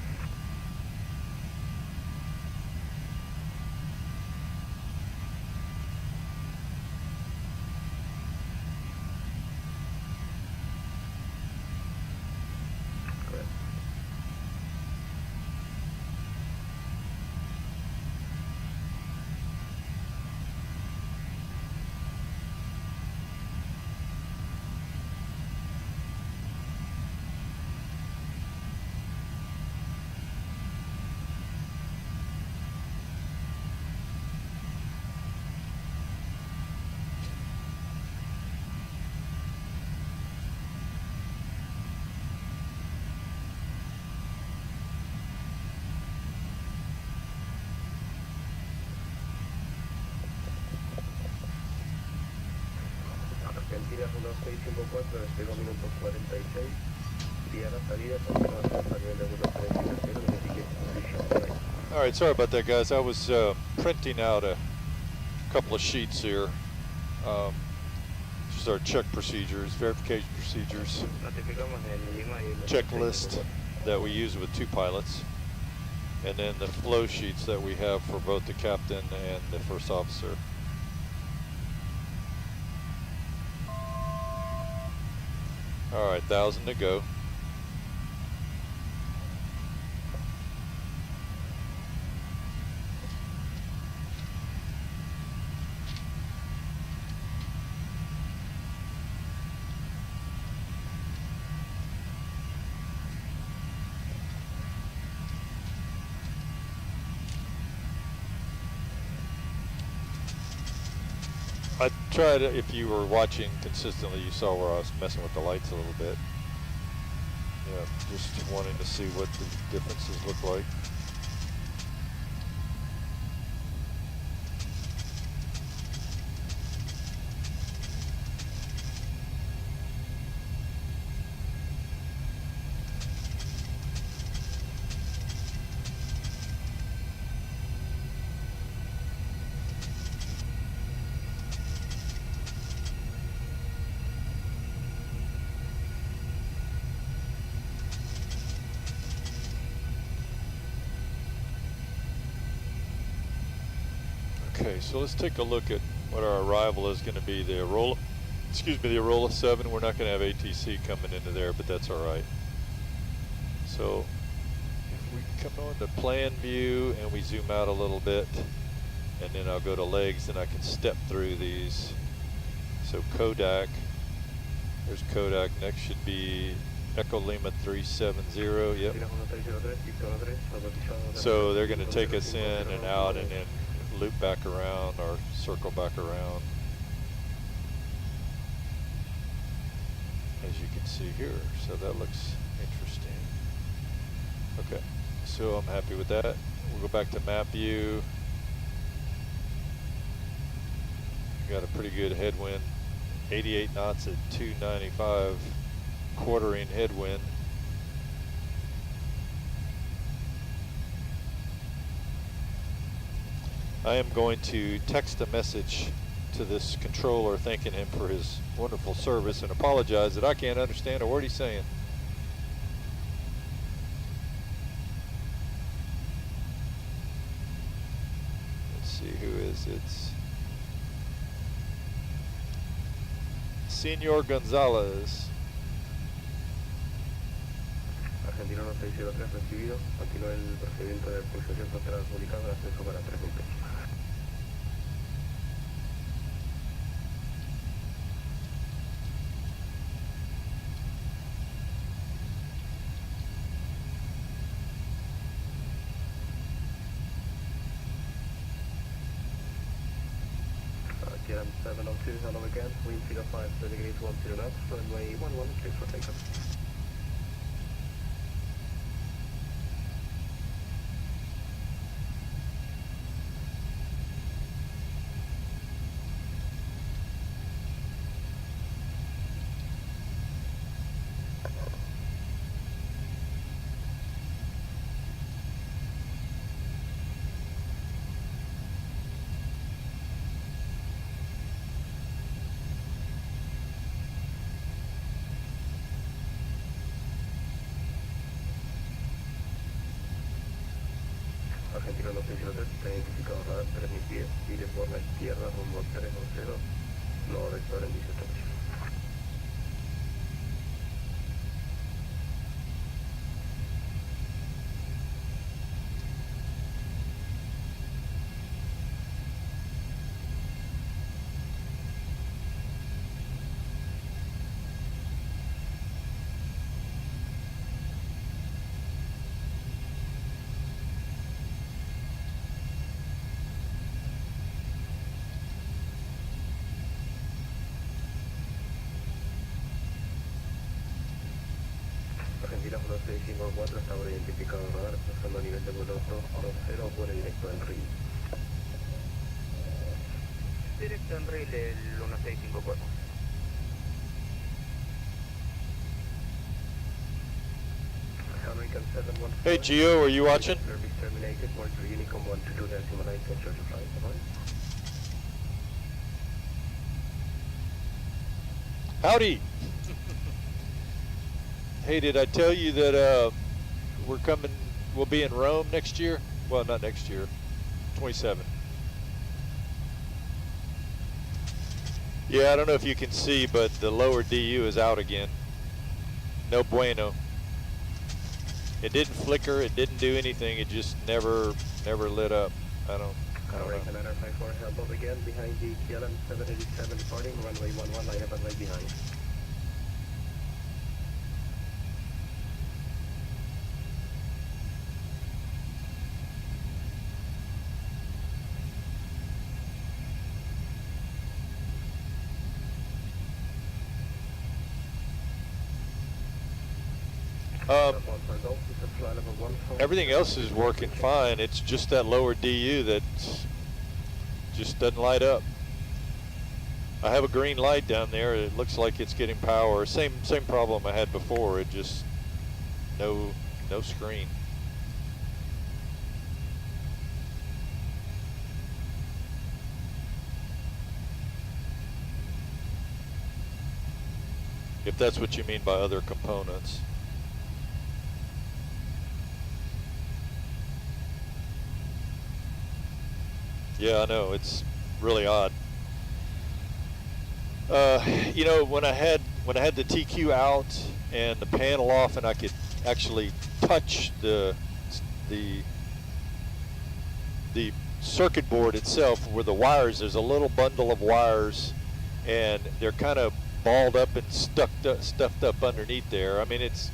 1654, despego minutos 46. Vía la salida, continuación a nivel de vuelo 370, verifique position right.
Alright, sorry about that, guys. I was printing out a couple of sheets here. Just our check procedures, verification procedures,
Notificamos en Lima y
checklist that we use with 2 pilots, and then the flow sheets that we have for both the captain and the first officer. Alright, 1,000 to go. I tried, if you were watching consistently, you saw where I was messing with the lights a little bit. Yeah, just wanting to see what the differences look like. Okay, so let's take a look at what our arrival is going to be. The Arola, the Arola 7, we're not going to have ATC coming into there, but that's all right. So if we come on to plan view and we zoom out a little bit, and then I'll go to legs, and I can step through these. So Kodak, there's Kodak. Next should be Echo Lima 370, yep. So they're going to take us in and out and then loop back around or circle back around, as you can see here. So that looks interesting. Okay, so I'm happy with that. We'll go back to map view. Got a pretty good headwind, 88 knots at 295, quartering headwind. I am going to text a message to this controller thanking him for his wonderful service and apologize that I can't understand a word he's saying. Let's see, who is it? Senor Gonzalez.
Argentino 603 recibido. Continúa el procedimiento de pulsación frontal publicado, acceso para 3000 pesos. KLM 702, hello again. Wind 05, degrees 10 knots, runway 11, clear for takeoff. Argentino 603, está identificado radar 3000 pies, gire por la izquierda rumbo 310, no vector en 18 posición. Argentina 1654 está por identificado radar, pasando a nivel de vuelo 220, vuelo directo en RIL.
Directo en rail el 1654.
American 714.
Hey Gio, are you watching?
Service terminated. Mercury Unicom 122 decimal 8, clear to fly. Bye-bye.
Howdy. Hey, did I tell you that we'll be in Rome next year? Well, not next year, 27. Yeah, I don't know if you can see, but the lower DU is out again. No bueno. It didn't flicker, it didn't do anything, it just never lit up. I don't know.
Another 54 elbow again behind the KLM 787 departing, runway 11, line up and right behind.
Everything else is working fine. It's just that lower DU that just doesn't light up. I have a green light down there. It looks like it's getting power. Same problem I had before. It just no screen. If that's what you mean by other components. Yeah, I know, it's really odd. You know, when I had the TQ out and the panel off, and I could actually touch the circuit board itself, where the wires, there's a little bundle of wires, and they're kind of balled up and stuffed up underneath there. I mean, it's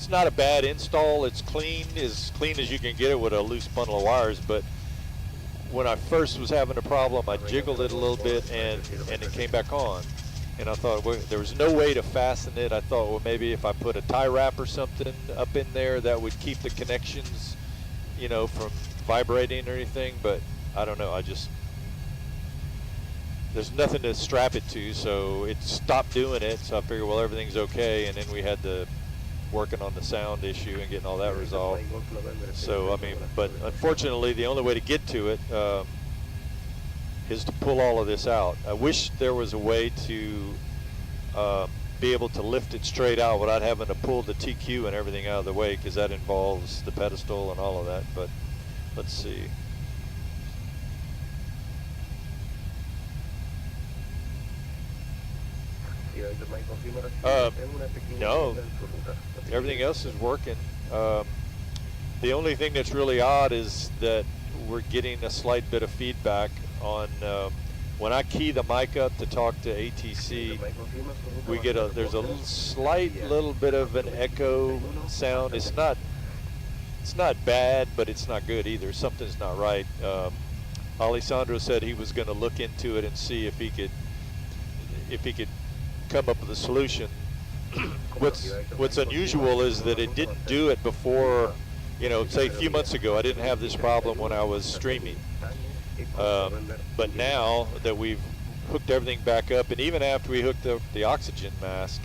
not a bad install. It's clean as you can get it with a loose bundle of wires, but when I first was having a problem, I jiggled it a little bit and it came back on. And I thought, well, there was no way to fasten it. I thought, well, maybe if I put a tie wrap or something up in there, that would keep the connections, you know, from vibrating or anything. But I don't know. There's nothing to strap it to, so it stopped doing it. So I figured, well, everything's okay. And then we had to working on the sound issue and getting all that resolved. So, I mean, but unfortunately, the only way to get to it is to pull all of this out. I wish there was a way to be able to lift it straight out without having to pull the TQ and everything out of the way, because that involves the pedestal and all of that. But let's see. No, everything else is working. The only thing that's really odd is that we're getting a slight bit of feedback on when I key the mic up to talk to ATC. We get there's a slight little bit of an echo sound. It's not bad, but it's not good either. Something's not right. Alessandro said he was going to look into it and see if he could come up with a solution. What's unusual is that it didn't do it before. You know, say a few months ago, I didn't have this problem when I was streaming. But now that we've hooked everything back up, and even after we hooked up the oxygen mask,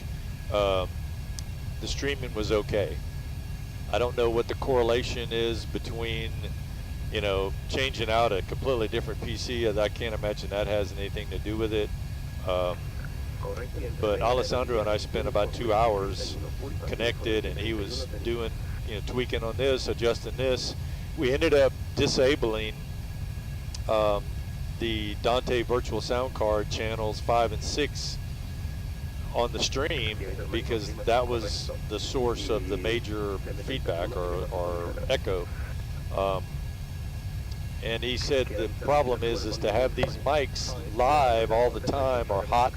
the streaming was okay. I don't know what the correlation is between, you know, changing out a completely different PC. I can't imagine that has anything to do with it. But Alessandro and I spent about 2 hours connected, and he was doing, you know, tweaking on this, adjusting this. We ended up disabling the Dante virtual sound card channels 5 and 6 on the stream, because that was the source of the major feedback or echo. And he said the problem is to have these mics live all the time, or hot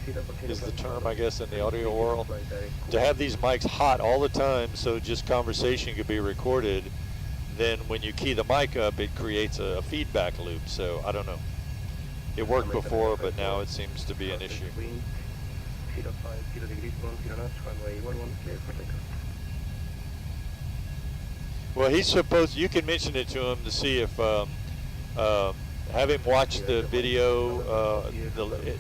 is the term, I guess, in the audio world. To have these mics hot all the time so just conversation could be recorded, then when you key the mic up, it creates a feedback loop. So I don't know. It worked before, but now it seems to be an issue. Well, he's supposed, you can mention it to him to see if have him watch the video.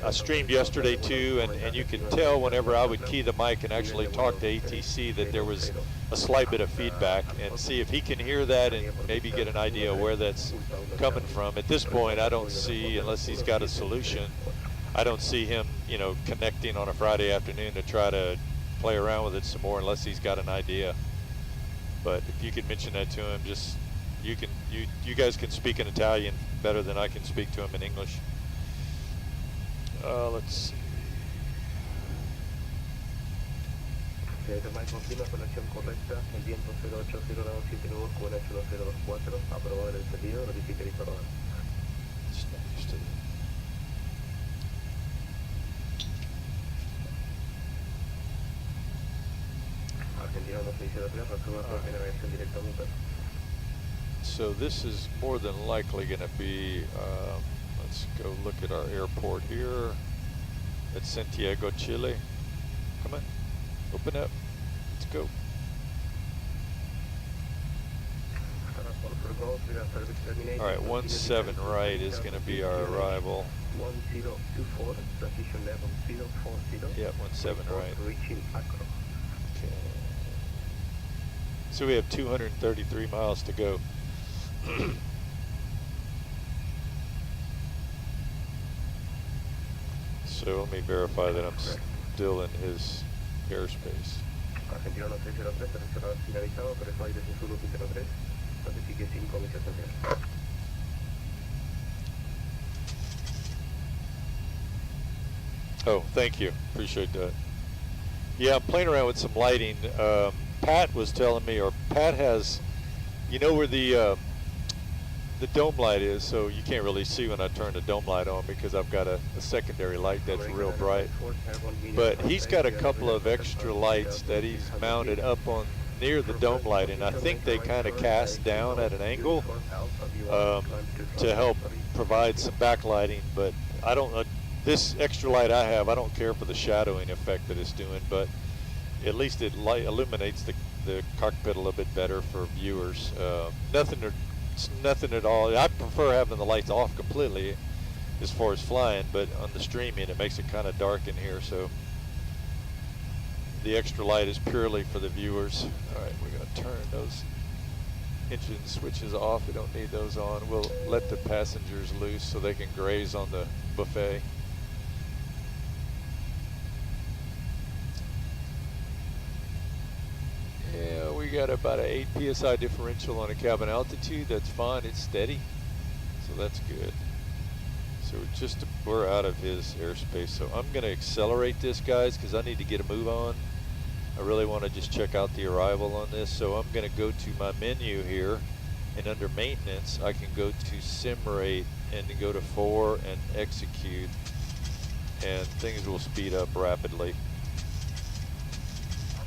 I streamed yesterday too, and you can tell whenever I would key the mic and actually talk to ATC that there was a slight bit of feedback, and see if he can hear that and maybe get an idea where that's coming from. At this point, I don't see, unless he's got a solution, I don't see him, you know, connecting on a Friday afternoon to try to play around with it some more unless he's got an idea. But if you could mention that to him, just you guys can speak in Italian better than I can speak to him in English. Let's see.
DesignMax confirma conexión correcta, el viento 080 grados 7 nudos con H1024, aprobado el pedido, notifique y perdón.
Just not used to that.
Argentina 2603, resuelva por navegación directa a Muper.
So this is more than likely going to be, let's go look at our airport here at Santiago, Chile. Come on, open up, let's go. All right, 17 right is going to be our arrival.
1024, precision level 040.
Yeah, 17 right.
Reaching Acro.
Okay. So we have 233 miles to go. So let me verify that I'm still in his airspace.
Argentina 1603, seleccionado finalizado, pero eso aire sin 103, notifique 5 millas central.
Oh, thank you. Appreciate that. Yeah, I'm playing around with some lighting. Pat was telling me, or Pat has, you know where the dome light is, so you can't really see when I turn the dome light on because I've got a secondary light that's real bright. But he's got a couple of extra lights that he's mounted up on near the dome light, and I think they kind of cast down at an angle to help provide some backlighting. But I don't, this extra light I have, I don't care for the shadowing effect that it's doing, but at least it illuminates the cockpit a little bit better for viewers. Nothing at all. I prefer having the lights off completely as far as flying, but on the streaming it makes it kind of dark in here, so the extra light is purely for the viewers. All right, we're going to turn those engine switches off. We don't need those on. We'll let the passengers loose so they can graze on the buffet. Yeah, we got about an 8 psi differential on a cabin altitude. That's fine, it's steady, so that's good. So we're out of his airspace, so I'm going to accelerate this, guys, because I need to get a move on. I really want to just check out the arrival on this, so I'm going to go to my menu here, and under maintenance I can go to sim rate and go to 4 and execute, and things will speed up rapidly.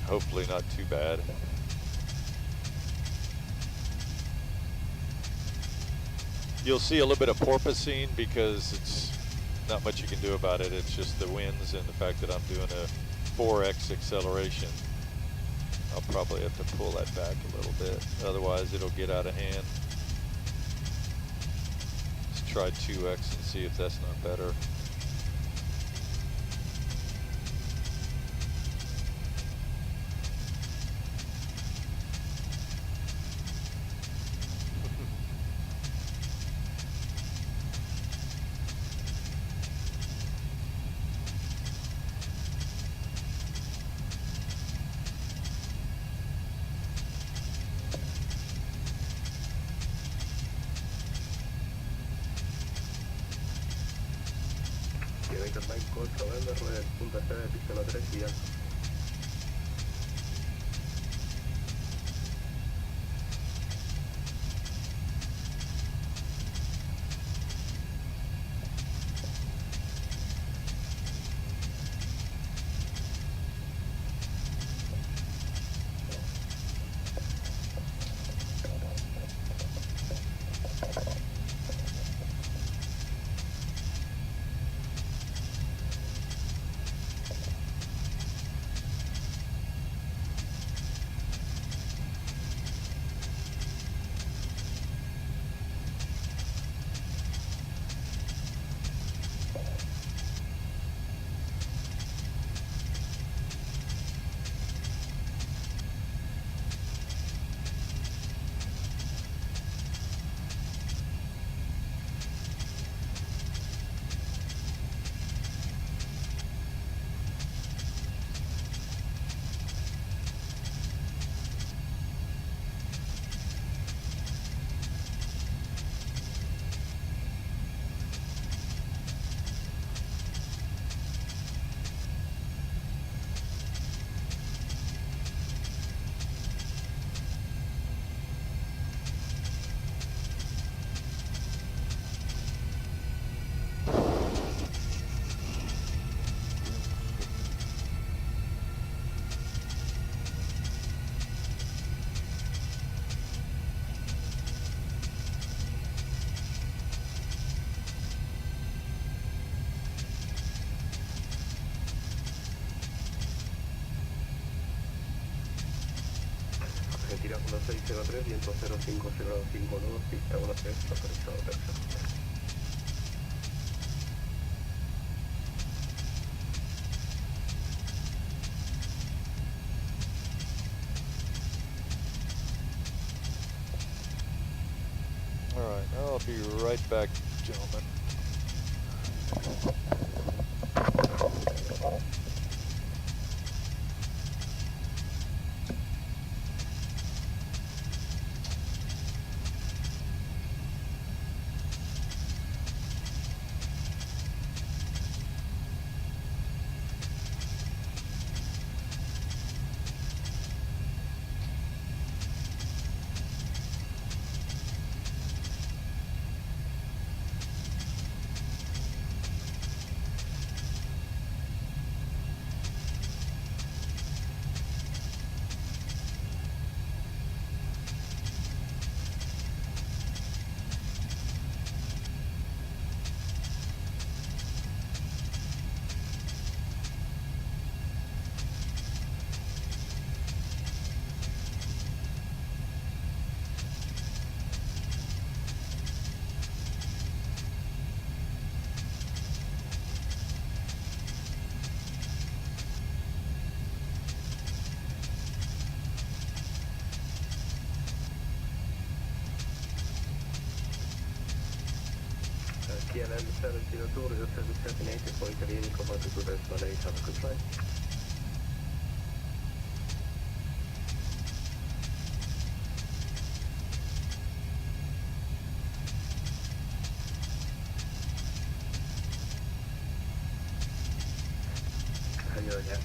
Hopefully not too bad. You'll see a little bit of porpoising because it's not much you can do about it. It's just the winds and the fact that I'm doing a 4x acceleration. I'll probably have to pull that back a little bit, otherwise it'll get out of hand. Let's try 2x and see if that's not better.
1603, viento 0505 nudos, pista 13, autorizado tercero.
Alright, I'll be right back, gentlemen.
KLM 702, Rudder Pedals 780 for Italianico, altitude is Malay, have a good flight. Hello, yeah.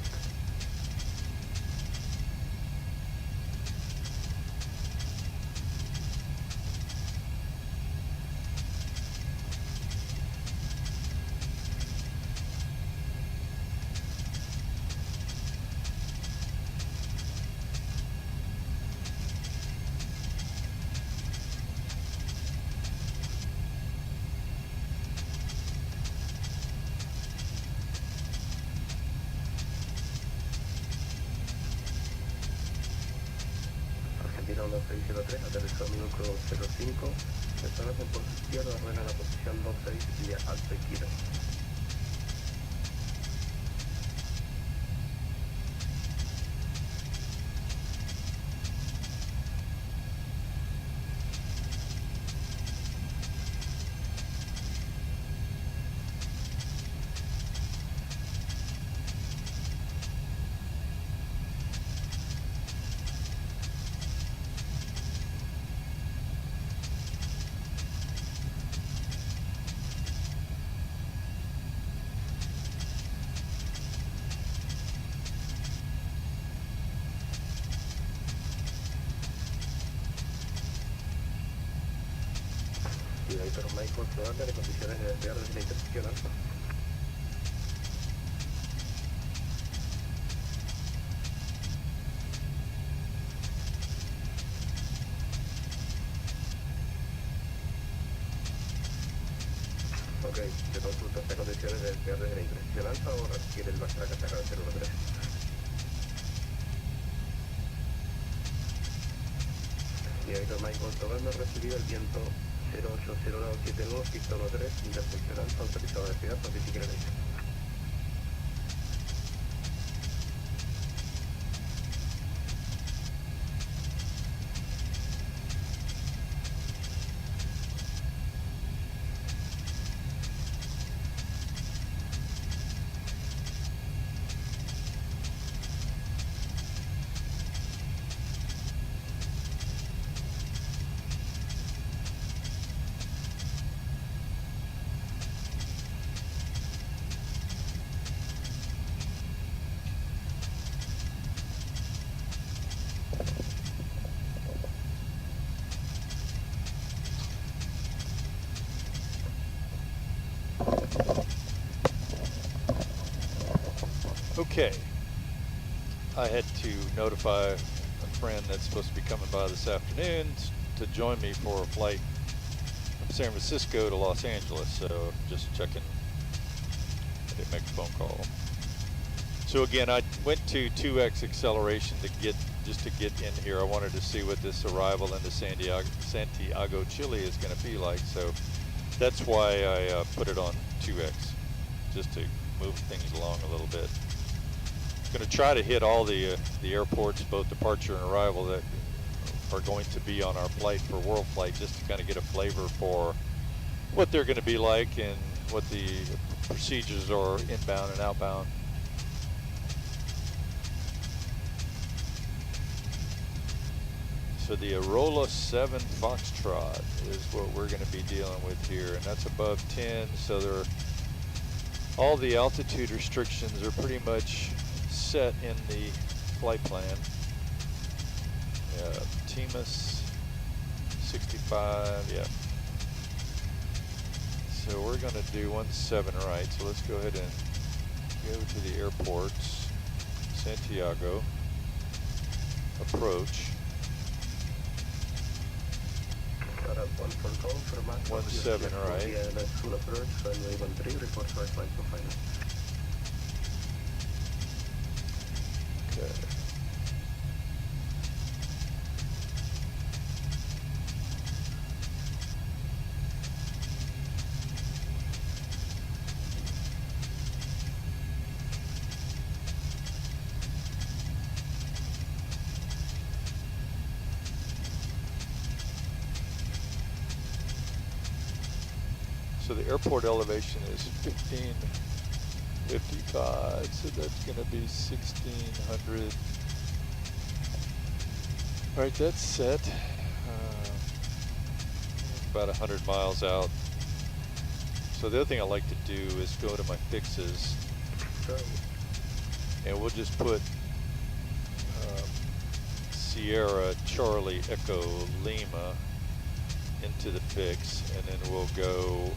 Argentina 1603, aterrizó minuto 05, personas en por izquierda, rueda en la posición 26 y alto y kilo. Y ahí pero Mike controlando las condiciones de desviar desde la intersección alfa. Ok, ¿se consulta estas condiciones de desviar desde la intersección alfa o requiere el bajar a carga de 013? Y ahí Mike controlando, recibido el viento 080972, pista 13, intersección alfa, autorizado a desviar, notifique la ley.
Okay, I had to notify a friend that's supposed to be coming by this afternoon to join me for a flight from San Francisco to Los Angeles, so just checking, I didn't make a phone call. So again, I went to 2x acceleration to get just to get in here, I wanted to see what this arrival into Santiago, Chile is going to be like. So that's why I put it on 2x, just to move things along a little bit. Going to try to hit all the airports, both departure and arrival, that are going to be on our flight for WorldFlight, just to kind of get a flavor for what they're going to be like and what the procedures are inbound and outbound. So the Arola 7 Foxtrot is what we're going to be dealing with here, and that's above 10. So all the altitude restrictions are pretty much set in the flight plan. TMAS 65, yeah. So we're going to do 17 right. So let's go ahead and go to the airports. Santiago, approach. 17 right. Okay. So the airport elevation is 1555, so that's going to be 1600. All right, that's set. About 100 miles out. So the other thing I like to do is go to my fixes, and we'll just put Sierra Charlie Echo Lima into the fix, and then we'll go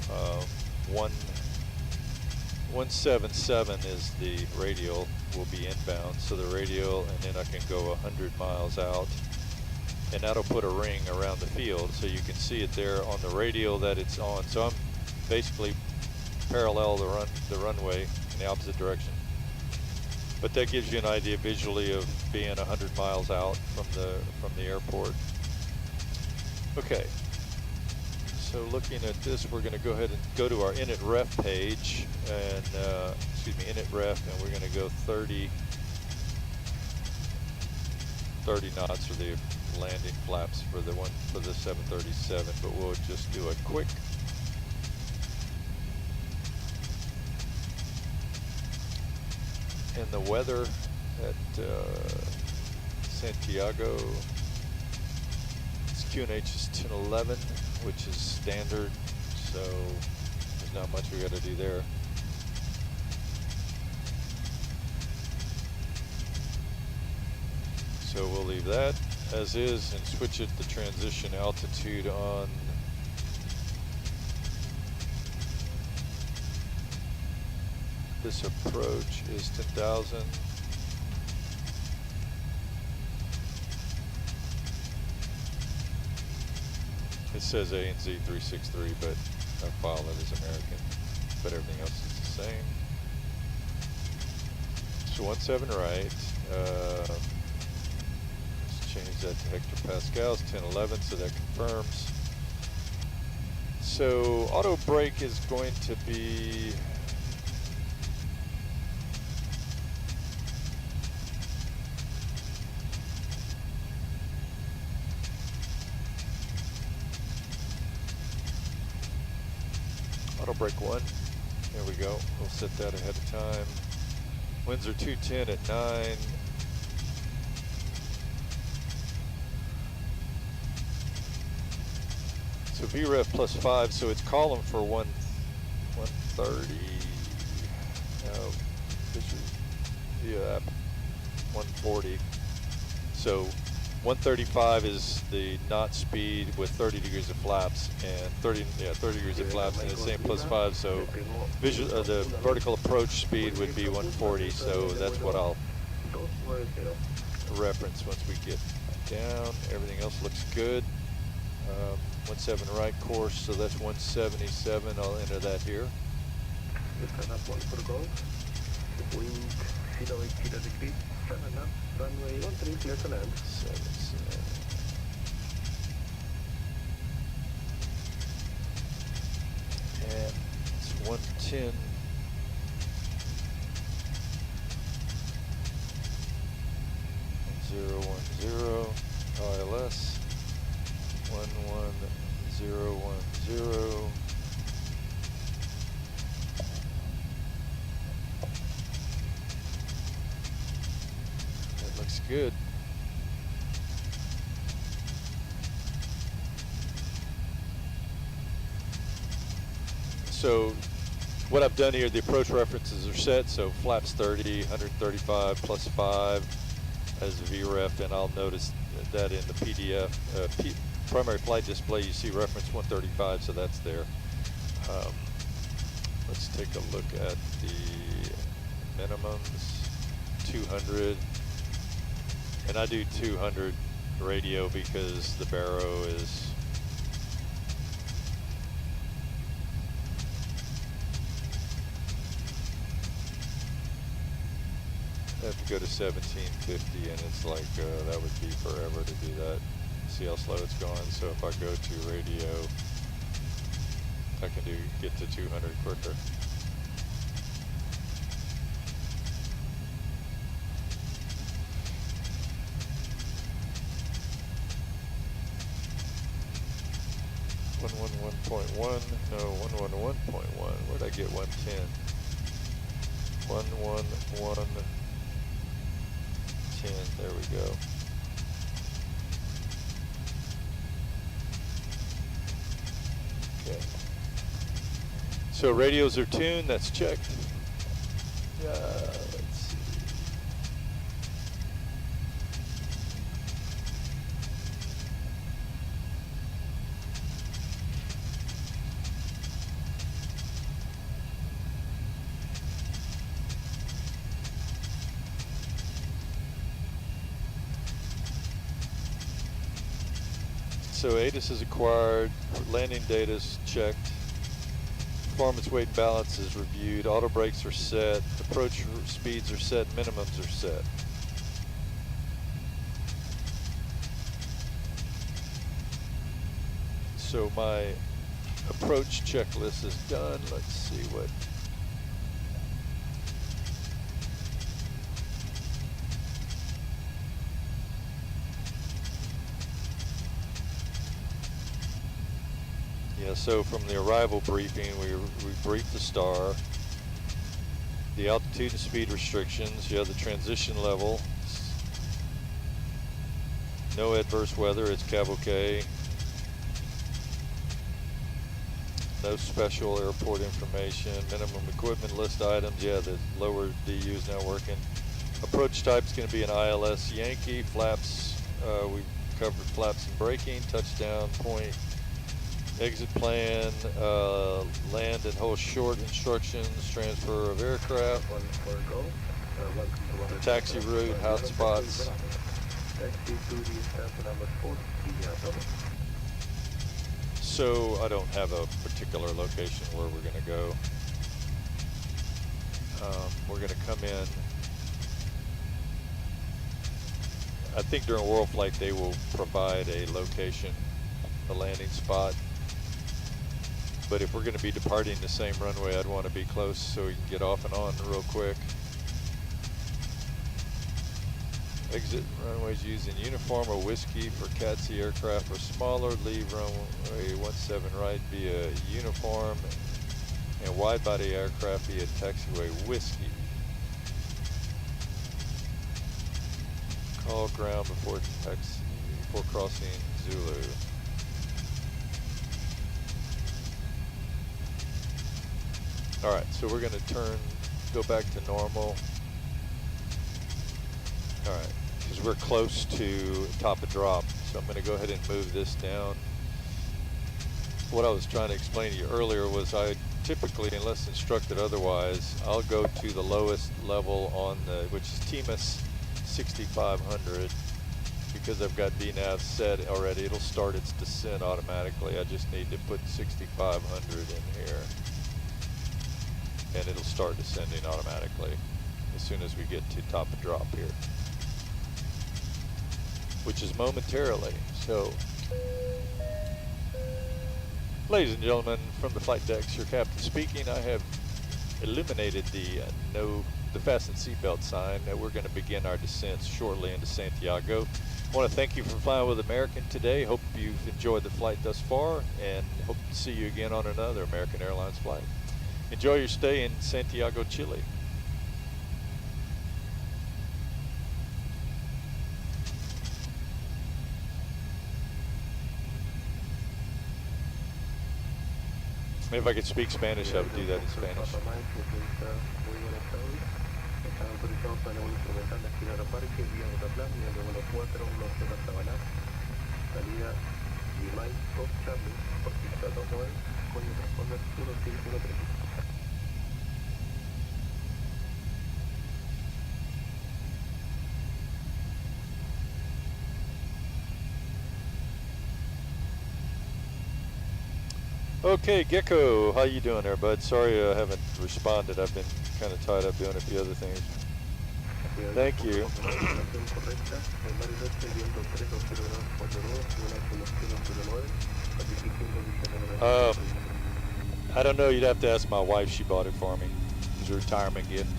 177 is the radial, will be inbound, so the radial, and then I can go 100 miles out, and that'll put a ring around the field, so you can see it there on the radial that it's on. So I'm basically parallel the runway in the opposite direction, but that gives you an idea visually of being 100 miles out from the airport. Okay. So looking at this, we're going to go ahead and go to our init ref page, and init ref, and we're going to go 30 knots for the landing flaps for the 737, but we'll just do a quick. And the weather at Santiago, QNH is 1011, which is standard, so there's not much we got to do there. So we'll leave that as is and switch it to transition altitude on this approach is 10,000. It says ANZ 363, but I file it as American, but everything else is the same. So 17 right. Let's change that to hectopascals, 1011, so that confirms. So auto brake is going to be brake 1. There we go. We'll set that ahead of time. Winds are 210 at 9. So VREF plus 5, so it's calling for 130. No, this is the 140. So 135 is the knot speed with 30 degrees of flaps, and 30 degrees of flaps, and the same plus 5. So the vertical approach speed would be 140. So that's what I'll reference once we get down. Everything else looks good. 17 right course, so that's 177. I'll enter that here.
7 knots, runway 13, clear to land.
77. And it's 110. 010 ILS 11010. That looks good. So what I've done here, the approach references are set, so flaps 30, 135 plus 5 as a VREF, and I'll notice that in the PDF. Primary flight display, you see reference 135, so that's there. Let's take a look at the minimums. 200, and I do 200 radio because the barrow is I have to go to 1750, and it's like that would be forever to do that. See how slow it's going. So if I go to radio, I can get to 200 quicker. No, 111.1. Where'd I get 110? 111. There we go. Okay. So radios are tuned, that's checked. Let's see. So ATIS is acquired, landing data is checked, performance, weight, and balance is reviewed, auto brakes are set, approach speeds are set, minimums are set. So my approach checklist is done. Let's see what. Yeah, so from the arrival briefing, we briefed the star, the altitude and speed restrictions, you have the transition level, no adverse weather, it's cavalcade, no special airport information, minimum equipment list items, yeah, the lower DU is now working. Approach type is going to be an ILS Yankee, flaps, we've covered flaps and braking, touchdown point, exit plan, land and hold short instructions, transfer of aircraft, taxi route, hotspots. So I don't have a particular location where we're going to go. We're going to come in. I think during WorldFlight they will provide a location, a landing spot. But if we're going to be departing the same runway, I'd want to be close so we can get off and on real quick. Exit runways using uniform or whiskey for CATC aircraft or smaller. Leave runway 17 right via uniform, and wide body aircraft via taxiway whiskey. Call ground before crossing Zulu. All right, so we're going to go back to normal. All right, because we're close to top of drop, so I'm going to go ahead and move this down. What I was trying to explain to you earlier was I typically, unless instructed otherwise, I'll go to the lowest level on the, which is TMAS 6500, because I've got VNAV set already. It'll start its descent automatically. I just need to put 6500 in here, and it'll start descending automatically as soon as we get to top of drop here. which is momentarily. So, ladies and gentlemen, from the flight decks, your captain speaking. I have illuminated the fasten seatbelt sign. We're going to begin our descent shortly into Santiago. I want to thank you for flying with American today. Hope you've enjoyed the flight thus far, and hope to see you again on another American Airlines flight. Enjoy your stay in Santiago, Chile. If I could speak Spanish, I would do that in Spanish.
Están autorizados para vuelo instrumental de esquina aeroparque, vía Rotaplan, vía vuelo 410 Sabaná, salida Limay 2 Charlie, por pista 29, código transponder 1613.
Okay, Gecko, how you doing there, bud? Sorry I haven't responded. I've been kind of tied up doing a few other things. Thank you. I don't know. You'd have to ask my wife. She bought it for me. It's a retirement gift.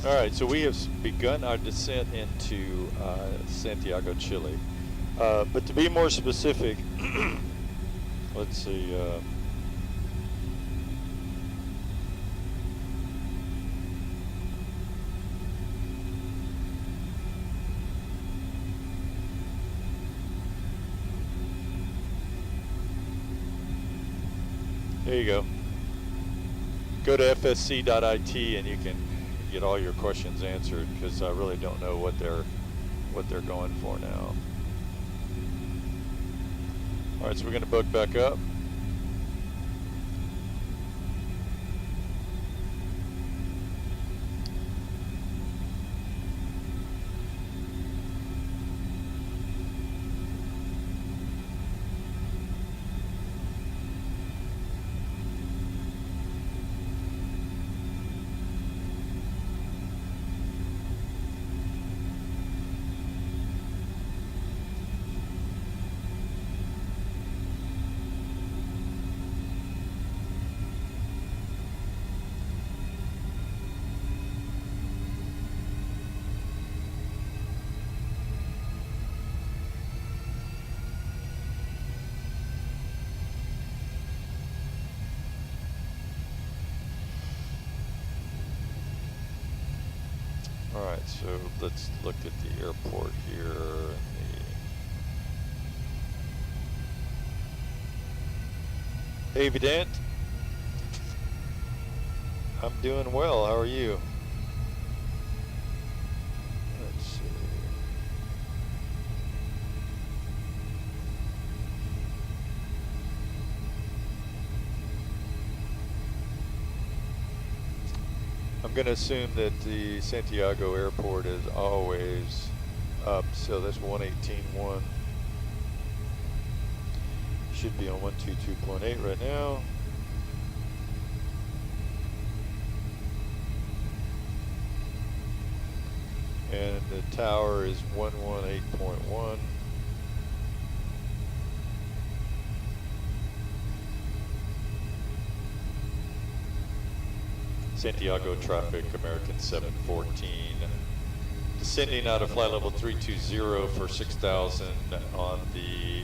All right, so we have begun our descent into Santiago, Chile. But to be more specific, let's see. There you go. Go to FSC.IT and you can get all your questions answered, because I really don't know what they're going for now. All right, so we're going to book back up. Alright, so let's look at the airport here. Hey, Vidant. I'm doing well. How are you? Let's see. I'm going to assume that the Santiago airport is always up, so that's 118.1. Should be on 122.8 right now. And the tower is 118.1. Santiago traffic, American 714. Descending out of flight level 320 for 6,000 on the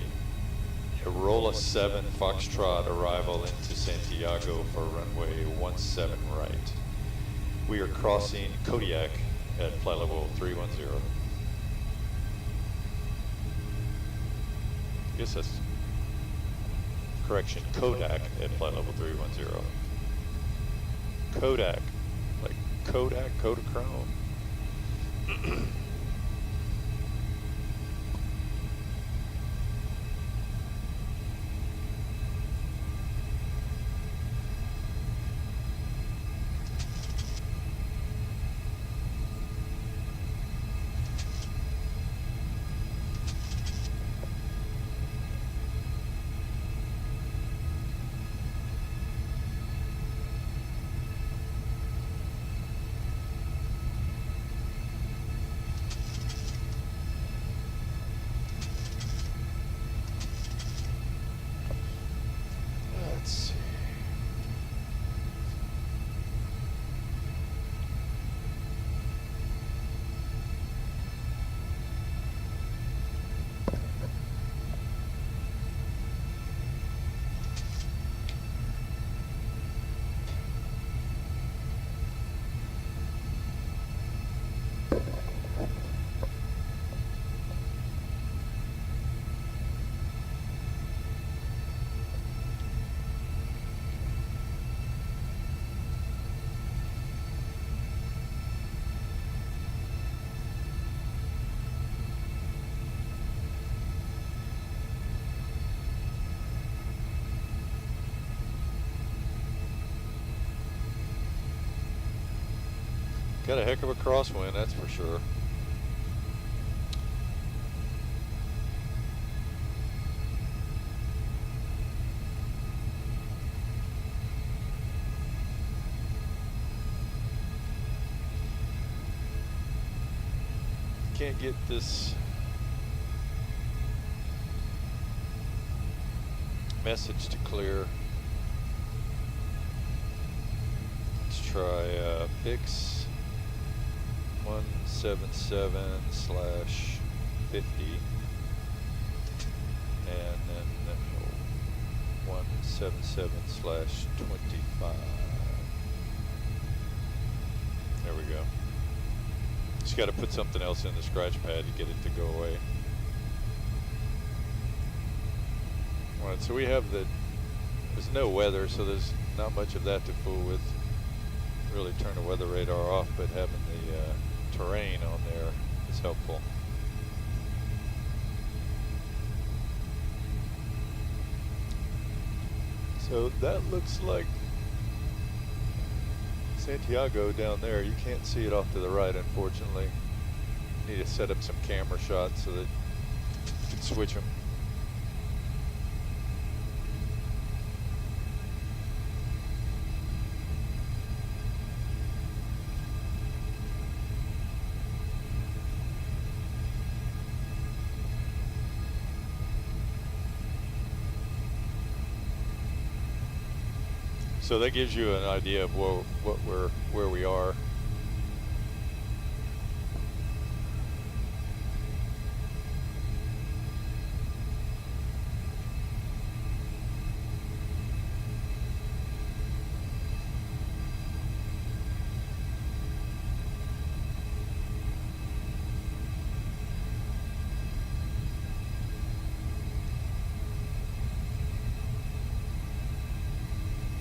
Arola 7 Foxtrot arrival into Santiago for runway 17 right. We are crossing Kodiak at flight level 310. I guess that's correction, Kodak at flight level 310. Kodak, like Kodak, Kodachrome. Got a heck of a crosswind, that's for sure. Can't get this message to clear. Let's try fix 177/50 and then 177/25. There we go. Just got to put something else in the scratch pad to get it to go away. Alright, so we have there's no weather, so there's not much of that to fool with. Really turn the weather radar off, but having the terrain on there is helpful. So that looks like Santiago down there. You can't see it off to the right, unfortunately. Need to set up some camera shots so that you can switch them. So that gives you an idea of where we are.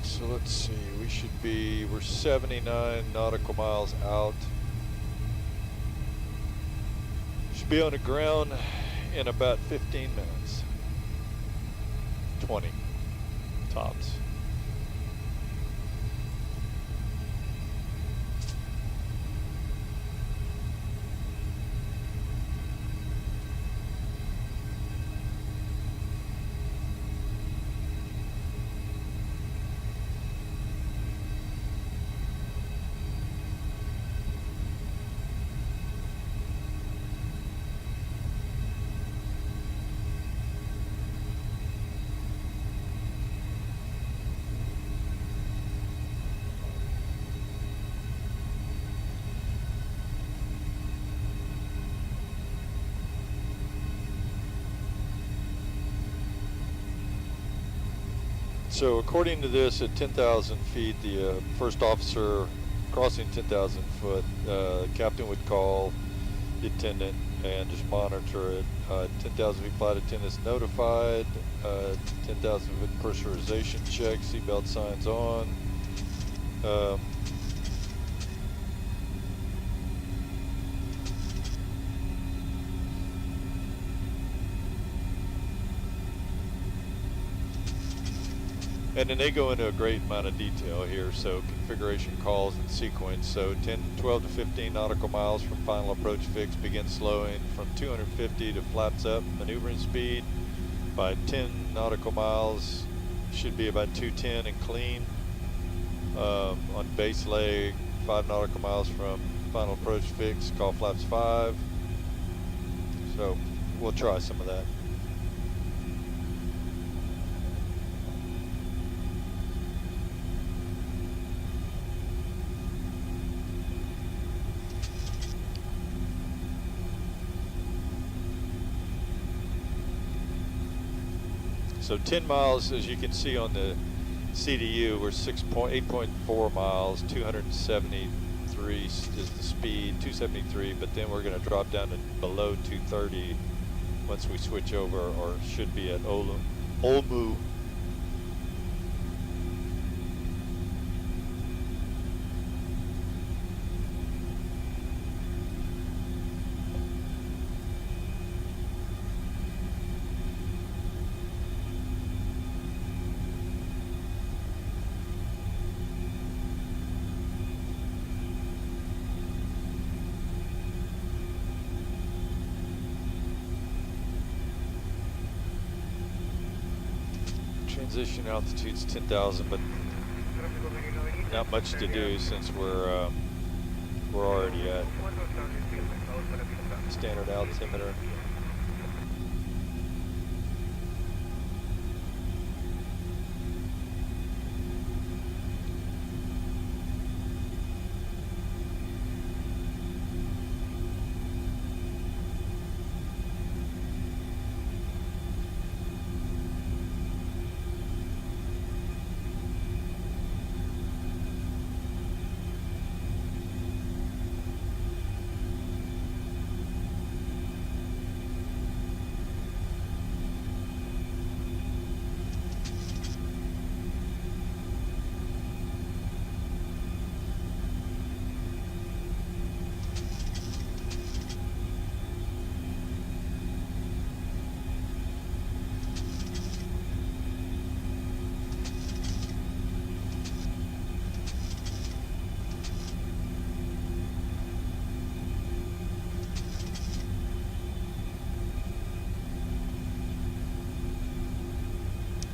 So let's see, we're 79 nautical miles out. Should be on the ground in about 15 minutes. 20 tops. So according to this, at 10,000 feet, the first officer crossing 10,000 foot, captain would call the attendant and just monitor it. 10,000 feet flight attendants notified. 10,000 foot pressurization check, seatbelt signs on. And then they go into a great amount of detail here. So configuration calls in sequence. So 12 to 15 nautical miles from final approach fix, begin slowing from 250 to flaps up maneuvering speed. By 10 nautical miles, should be about 210 and clean. On base leg, 5 nautical miles from final approach fix, call flaps 5. So we'll try some of that. So 10 miles, as you can see on the CDU, we're 8.4 miles, 273 is the speed, 273, but then we're going to drop down to below 230 once we switch over, or should be at Olmu. Transition altitude's 10,000, but not much to do since we're already at standard altimeter.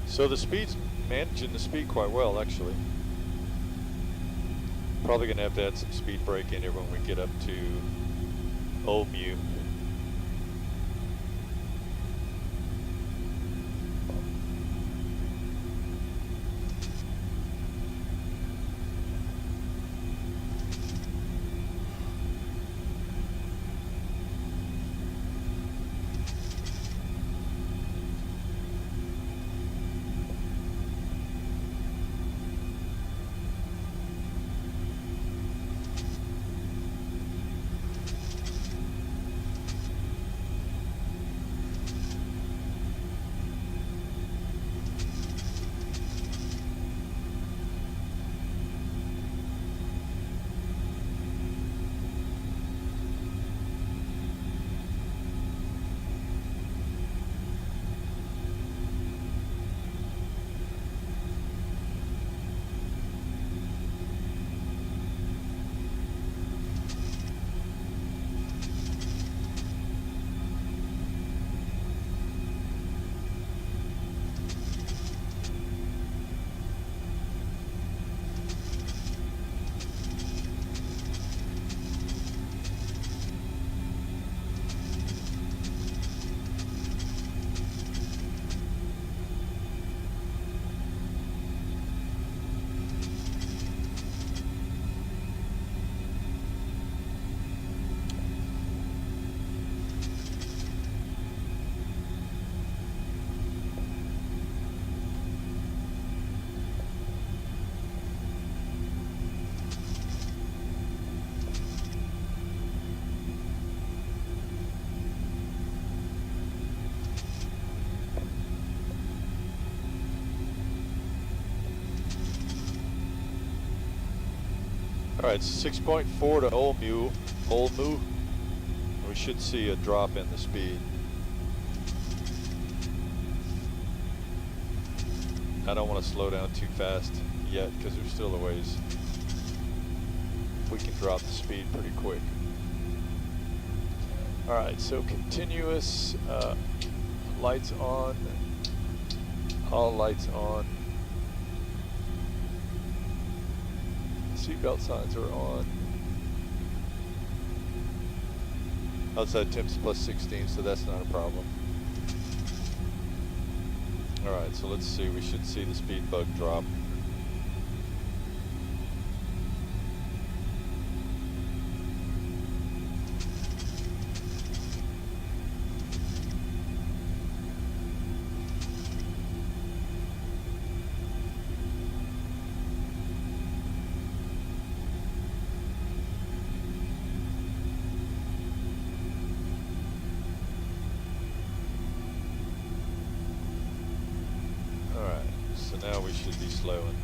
So the speed's managing the speed quite well, actually. Probably gonna have to add some speed brake in here when we get up to Old Mu. All right, 6.4 to Old Mu. We should see a drop in the speed. I don't want to slow down too fast yet because there's still a ways. We can drop the speed pretty quick. All right, so continuous, lights on, all lights on. Seatbelt signs are on. Outside temps plus 16, so that's not a problem. Alright, so let's see. We should see the speed bug drop. Now we should be slowing.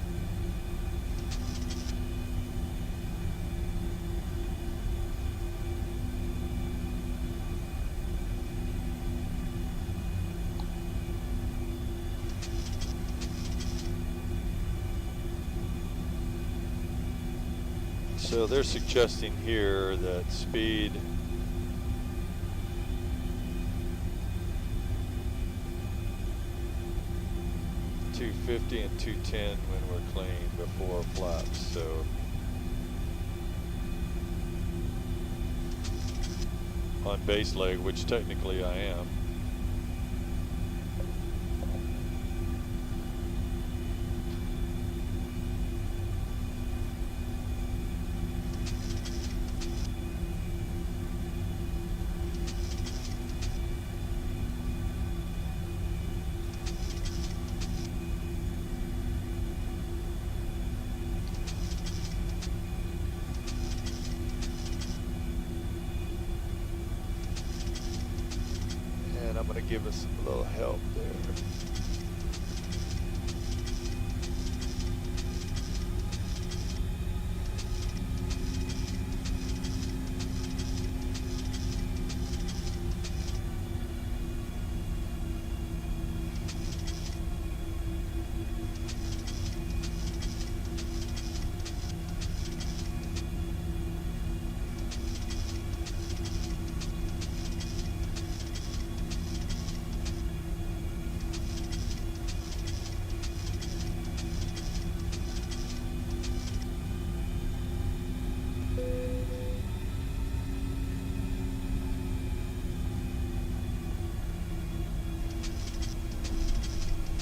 So they're suggesting here that speed 250 and 210 when we're clean before flaps. So on base leg, which technically I am. I'm going to give us a little help there.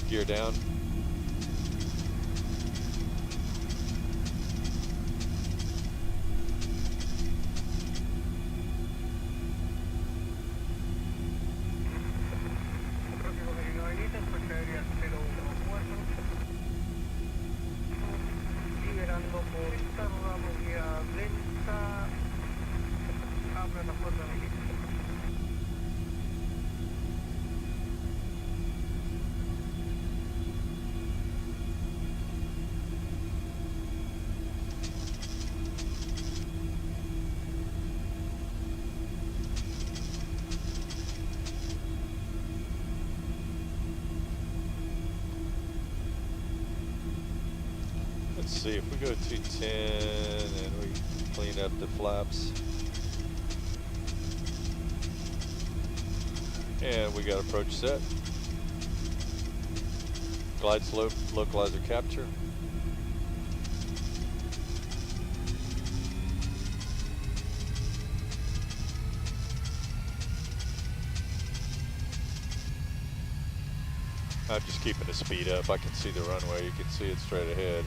Gear down.
Liberando por izquierda, velocidad lenta, abre la puerta de aquí.
Let's see if we go 210 and we clean up the flaps. And we got approach set. Glide slope, localizer capture. I'm just keeping the speed up. I can see the runway. You can see it straight ahead.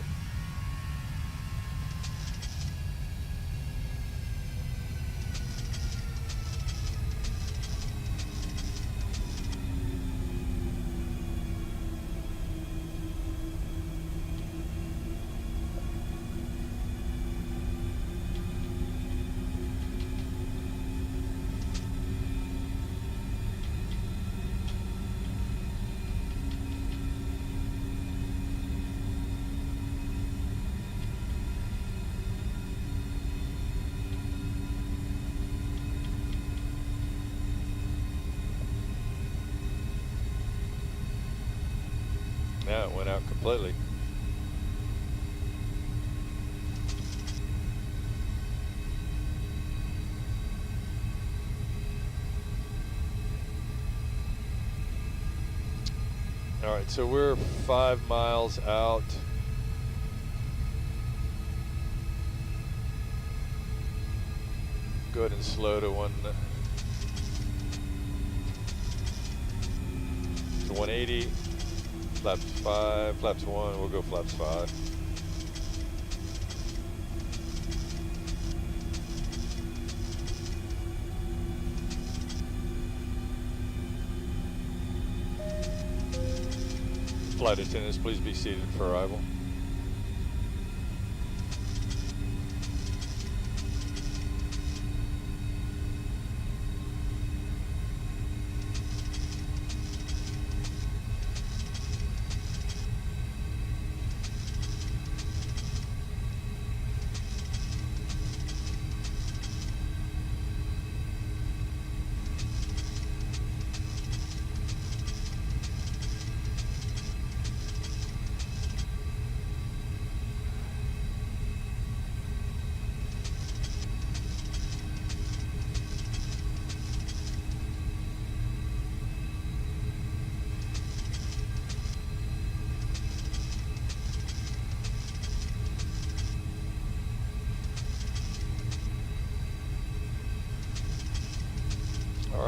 Now it went out completely. All right, so we're 5 miles out. Go ahead and slow to 180. Flaps 5, flaps 1, we'll go flaps 5. Flight attendants, please be seated for arrival.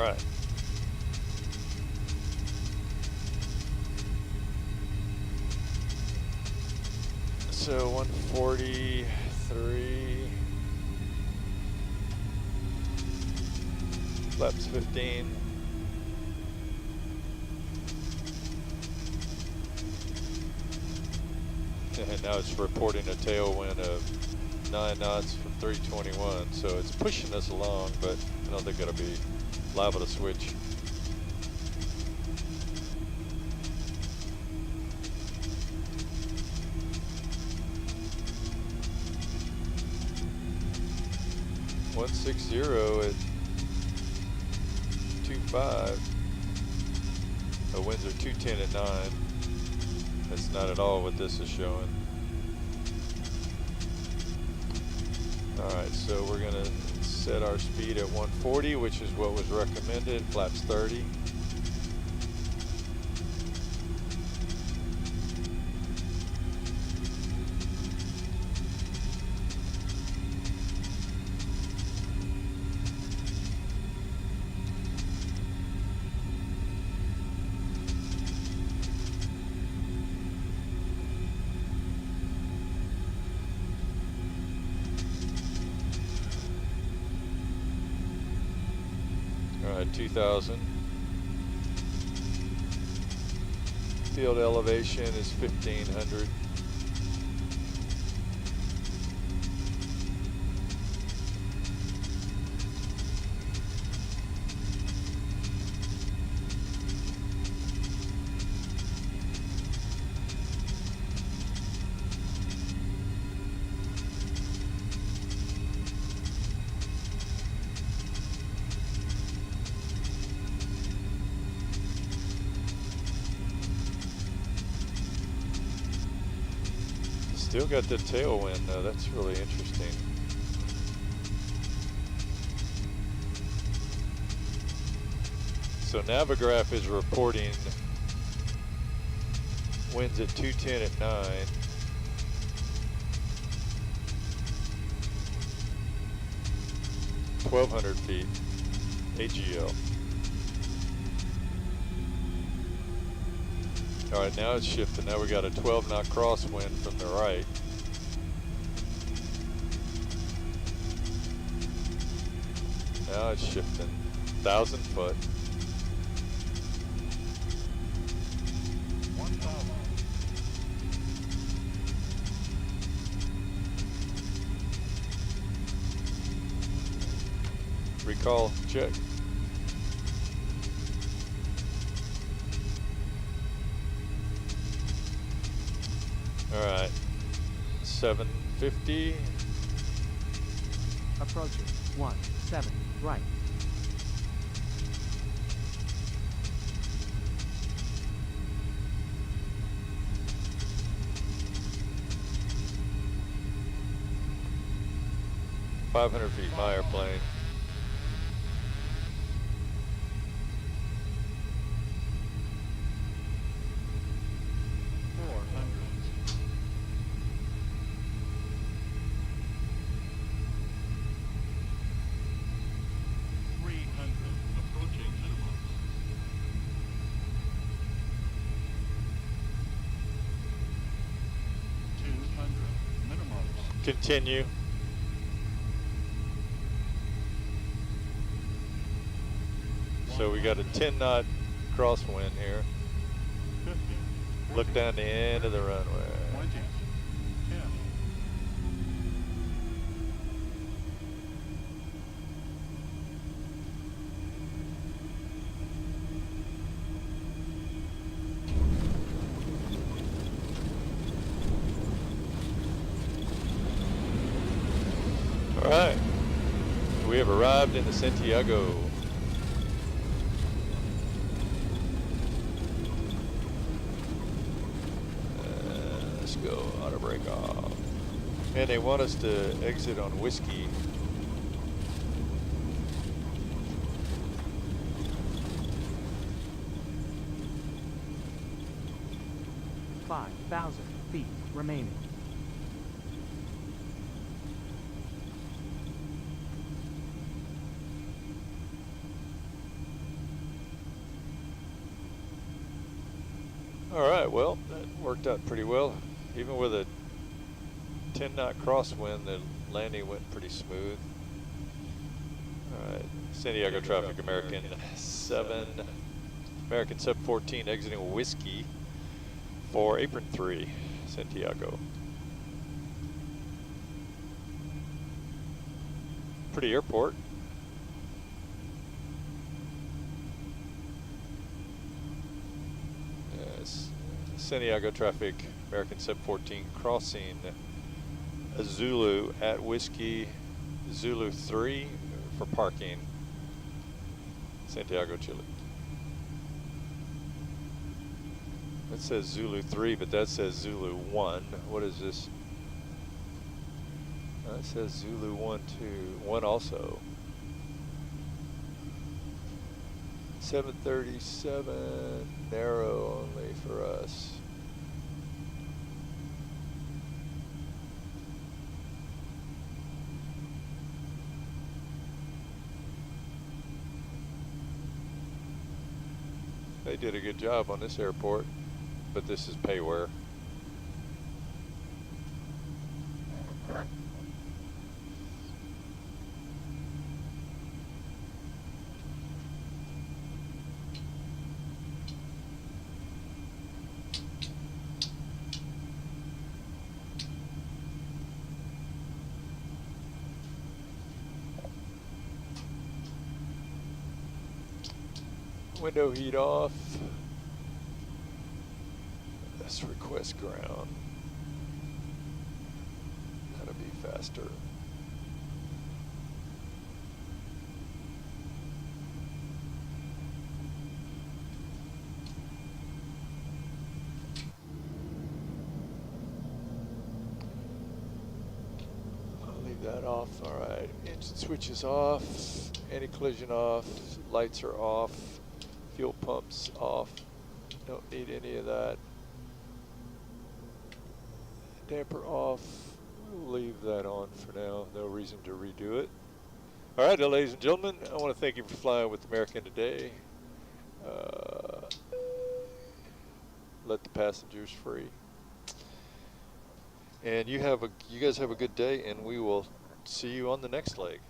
right. So 143, flaps 15. And now it's reporting a tailwind of 9 knots from 321. So it's pushing us along, but I don't think it'll be liable to switch. .160 at 2.5. The winds are 210 at 9. That's not at all what this is showing. Alright, so we're gonna set our speed at 140, which is what was recommended, flaps 30. Alright, 2,000. Field elevation is 1,500. Still got the tailwind though, that's really interesting. So Navigraph is reporting winds at 210 at 9. (1,200 feet) AGL. All right, now it's shifting. Now we got a 12 knot crosswind from the right. Now it's shifting. 1,000 foot.
1,000.
Recall check. All right, 750.
Approaching 17 right.
.500 feet, my airplane. Continue. So we got a 10 knot crosswind here.
50.
Look down the end of the runway.
20. 10.
All right, we have arrived in the Santiago. Let's go, auto brake off. And they want us to exit on Whiskey.
Five 5,000 feet remaining.
Alright, well, that worked out pretty well. Even with a 10-knot crosswind, the landing went pretty smooth. Alright, Santiago traffic, American 7, American Sub 14 exiting Whiskey for apron 3, Santiago. Pretty airport. Yes, Santiago traffic, American Sub 14 crossing a Zulu at Whiskey, Zulu 3 for parking, Santiago, Chile. It says Zulu 3, but that says Zulu 1. What is this? It says Zulu 1, 2, 1 also. 737, narrow only for us. They did a good job on this airport, but this is payware. Window heat off. Let's request ground. That'll be faster. I'll leave that off. All right, engine switches off, anti-collision off, lights are off. Fuel pumps off, don't need any of that. Damper off, we'll leave that on for now, no reason to redo it. All right, ladies and gentlemen, I want to thank you for flying with American today. Let the passengers free. And you guys have a good day, and we will see you on the next leg.